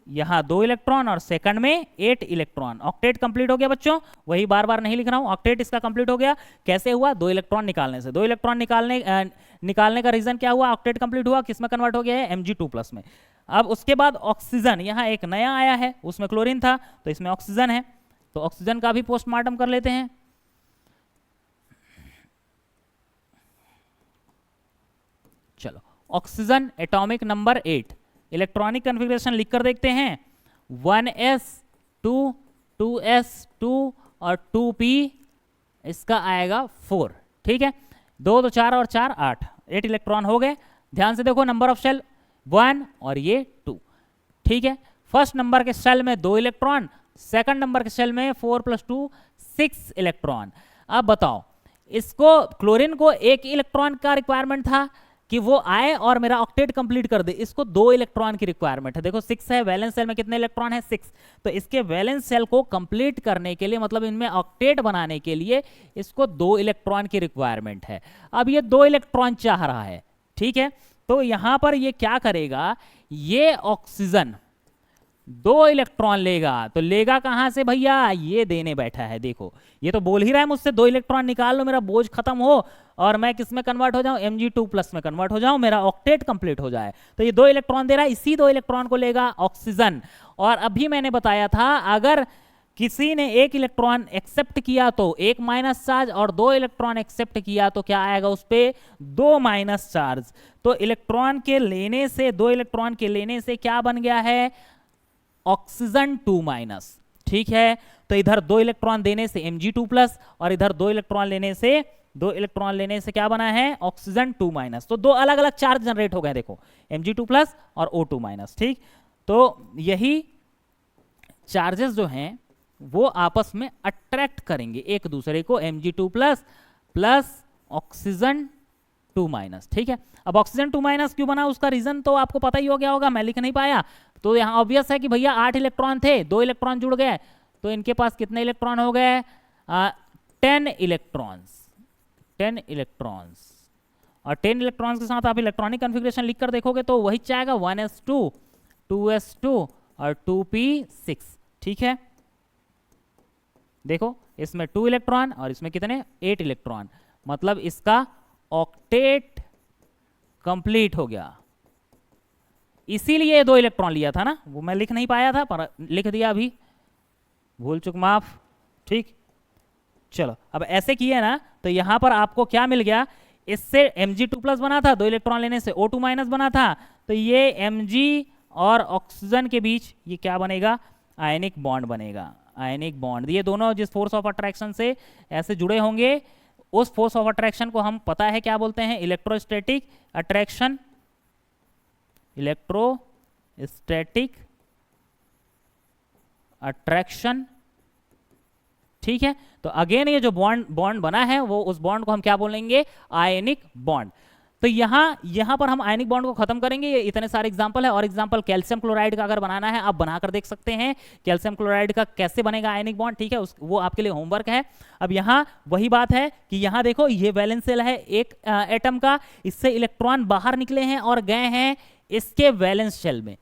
यहां 2 इलेक्ट्रॉन और सेकंड में 8 इलेक्ट्रॉन, ऑक्टेट कंप्लीट हो गया बच्चों। वही बार बार नहीं लिख रहा हूं, ऑक्टेट इसका कंप्लीट हो गया। कैसे हुआ, 2 इलेक्ट्रॉन निकालने से। 2 इलेक्ट्रॉन निकालने का रीजन क्या हुआ, ऑक्टेट कंप्लीट हुआ, किस में कन्वर्ट हो गया है, Mg2+ में। अब उसके बाद ऑक्सीजन, यहां एक नया आया है, उसमें क्लोरीन था तो इसमें ऑक्सीजन है, तो ऑक्सीजन का भी पोस्टमार्टम कर लेते हैं। चलो, oxygen atomic number 8, electronic configuration लिखकर देखते हैं, 1s2 2s2 और 2p, इसका आएगा 4, ठीक है। 2 तो 4 और 4 8 इलेक्ट्रॉन हो गए। ध्यान से देखो, नंबर ऑफ शेल 1 और ये 2, ठीक है। फर्स्ट नंबर के शेल में 2 इलेक्ट्रॉन, सेकंड नंबर के शेल में 4 + 2 6 इलेक्ट्रॉन। अब बताओ, इसको क्लोरीन को 1 इलेक्ट्रॉन का रिक्वायरमेंट था कि वो आए और मेरा ऑक्टेट कंप्लीट कर दे, इसको 2 इलेक्ट्रॉन की रिक्वायरमेंट है। देखो 6 है, वैलेंस सेल में कितने इलेक्ट्रॉन है, 6। तो इसके वैलेंस सेल को कंप्लीट करने के लिए, मतलब इनमें ऑक्टेट बनाने के लिए इसको 2 इलेक्ट्रॉन की रिक्वायरमेंट है। अब ये 2 इलेक्ट्रॉन चाह रहा है, ठीक है। तो यहां पर ये क्या करेगा, ये ऑक्सीजन 2 इलेक्ट्रॉन लेगा, तो लेगा कहां से भैया, ये देने बैठा है। देखो ये तो बोल ही रहा है मुझसे 2 इलेक्ट्रॉन निकाल लो, मेरा बोझ खत्म हो और मैं किस में कन्वर्ट हो जाऊं, Mg2+ में कन्वर्ट हो जाऊं, मेरा ऑक्टेट कंप्लीट हो जाए। तो ये 2 इलेक्ट्रॉन दे रहा है, इसी 2 इलेक्ट्रॉन को लेगा ऑक्सीजन। और अभी मैंने बताया था, अगर किसी ने 1 इलेक्ट्रॉन एक्सेप्ट किया तो 1 माइनस चार्ज, और 2 इलेक्ट्रॉन एक्सेप्ट किया तो क्या आएगा उस पर, 2 माइनस चार्ज। तो इलेक्ट्रॉन के लेने से, 2 इलेक्ट्रॉन के लेने से क्या बन गया है, ऑक्सीजन 2-, ठीक है। तो इधर 2 इलेक्ट्रॉन देने से Mg2+ और इधर 2 इलेक्ट्रॉन लेने से क्या बना है, ऑक्सीजन 2-। तो 2 अलग अलग चार्ज जनरेट हो गए, देखो Mg2+ और O2-, ठीक। तो यही चार्जेस जो हैं वो आपस में अट्रैक्ट करेंगे एक दूसरे को, Mg2+ प्लस ऑक्सीजन 2-, ठीक है। अब ऑक्सीजन 2- क्यों बना, उसका रीजन तो आपको पता ही हो गया होगा, मैं लिख नहीं पाया। तो यहाँ ऑब्वियस है कि भैया 8 इलेक्ट्रॉन थे, 2 इलेक्ट्रॉन जुड़ गए, तो इनके पास कितने इलेक्ट्रॉन हो गए, 10 इलेक्ट्रॉन्स। और 10 इलेक्ट्रॉन्स के साथ आप इलेक्ट्रॉनिक कॉन्फ़िगरेशन लिखकर देखोगे तो वही आएगा 1s2, 2s2 और 2p6, ठीक है। देखो इसमें 2 इलेक्ट्रॉन और इसमें कितने, 8 इलेक्ट्रॉन, मतलब इसका ऑक्टेट कंप्लीट हो गया। इसीलिए 2 इलेक्ट्रॉन लिया था ना, वो मैं लिख नहीं पाया था पर लिख दिया, अभी भूल चुक माफ, ठीक। चलो अब ऐसे किए ना, तो यहां पर आपको क्या मिल गया, इससे Mg2+ बना था, 2 इलेक्ट्रॉन लेने से O2- बना था, तो ये Mg और ऑक्सीजन के बीच ये क्या बनेगा, आयनिक बॉन्ड बनेगा, आयनिक बॉन्ड। ये दोनों जिस फोर्स ऑफ अट्रैक्शन से ऐसे जुड़े होंगे, उस फोर्स ऑफ अट्रैक्शन को हम पता है क्या बोलते हैं, इलेक्ट्रोस्टैटिक अट्रैक्शन, इलेक्ट्रोस्टैटिक अट्रैक्शन, ठीक है। तो अगेन ये जो बॉन्ड बना है वो, उस बॉन्ड को हम क्या बोलेंगे, आयनिक बॉन्ड। तो यहां पर हम आयनिक बॉन्ड को खत्म करेंगे। ये इतने सारे एग्जांपल है, और एग्जांपल कैल्शियम क्लोराइड का अगर बनाना है आप बनाकर देख सकते हैं, कैल्शियम क्लोराइड का कैसे बनेगा आयनिक बॉन्ड, ठीक है, वो आपके लिए होमवर्क है। अब यहाँ वही बात है कि यहाँ देखो ये वैलेंस शेल है एक एटम का, इससे इलेक्ट्रॉन बाहर निकले हैं और गए हैं इसके वैलेंस शेल में,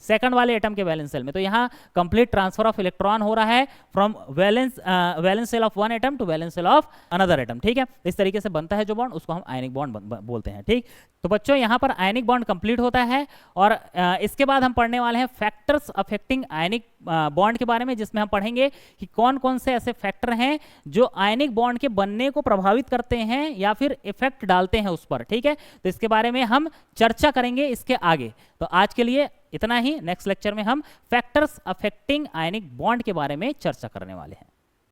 सेकंड वाले एटम के वैलेंस शेल में। तो यहाँ कंप्लीट ट्रांसफर ऑफ इलेक्ट्रॉन हो रहा है from valence shell of one atom to valence shell of another atom, ठीक है। इस तरीके से बनता है जो बॉन्ड, उसको हम आयनिक बॉन्ड बोलते हैं, ठीक। तो बच्चों यहाँ पर आयनिक बॉन्ड कंप्लीट होता है, और इसके बाद हम पढ़ने वाले हैं फैक्टर्स अफेक्टिंग आयनिक बॉन्ड के बारे में, जिसमें हम पढ़ेंगे कि कौन कौन से ऐसे फैक्टर हैं जो आयनिक बॉन्ड के बनने को प्रभावित करते हैं या फिर इफेक्ट डालते हैं उस पर, ठीक है। तो इसके बारे में हम चर्चा करेंगे इसके आगे। तो आज के लिए इतना ही, नेक्स्ट लेक्चर में हम फैक्टर्स अफेक्टिंग आयनिक बॉन्ड के बारे में चर्चा करने वाले हैं।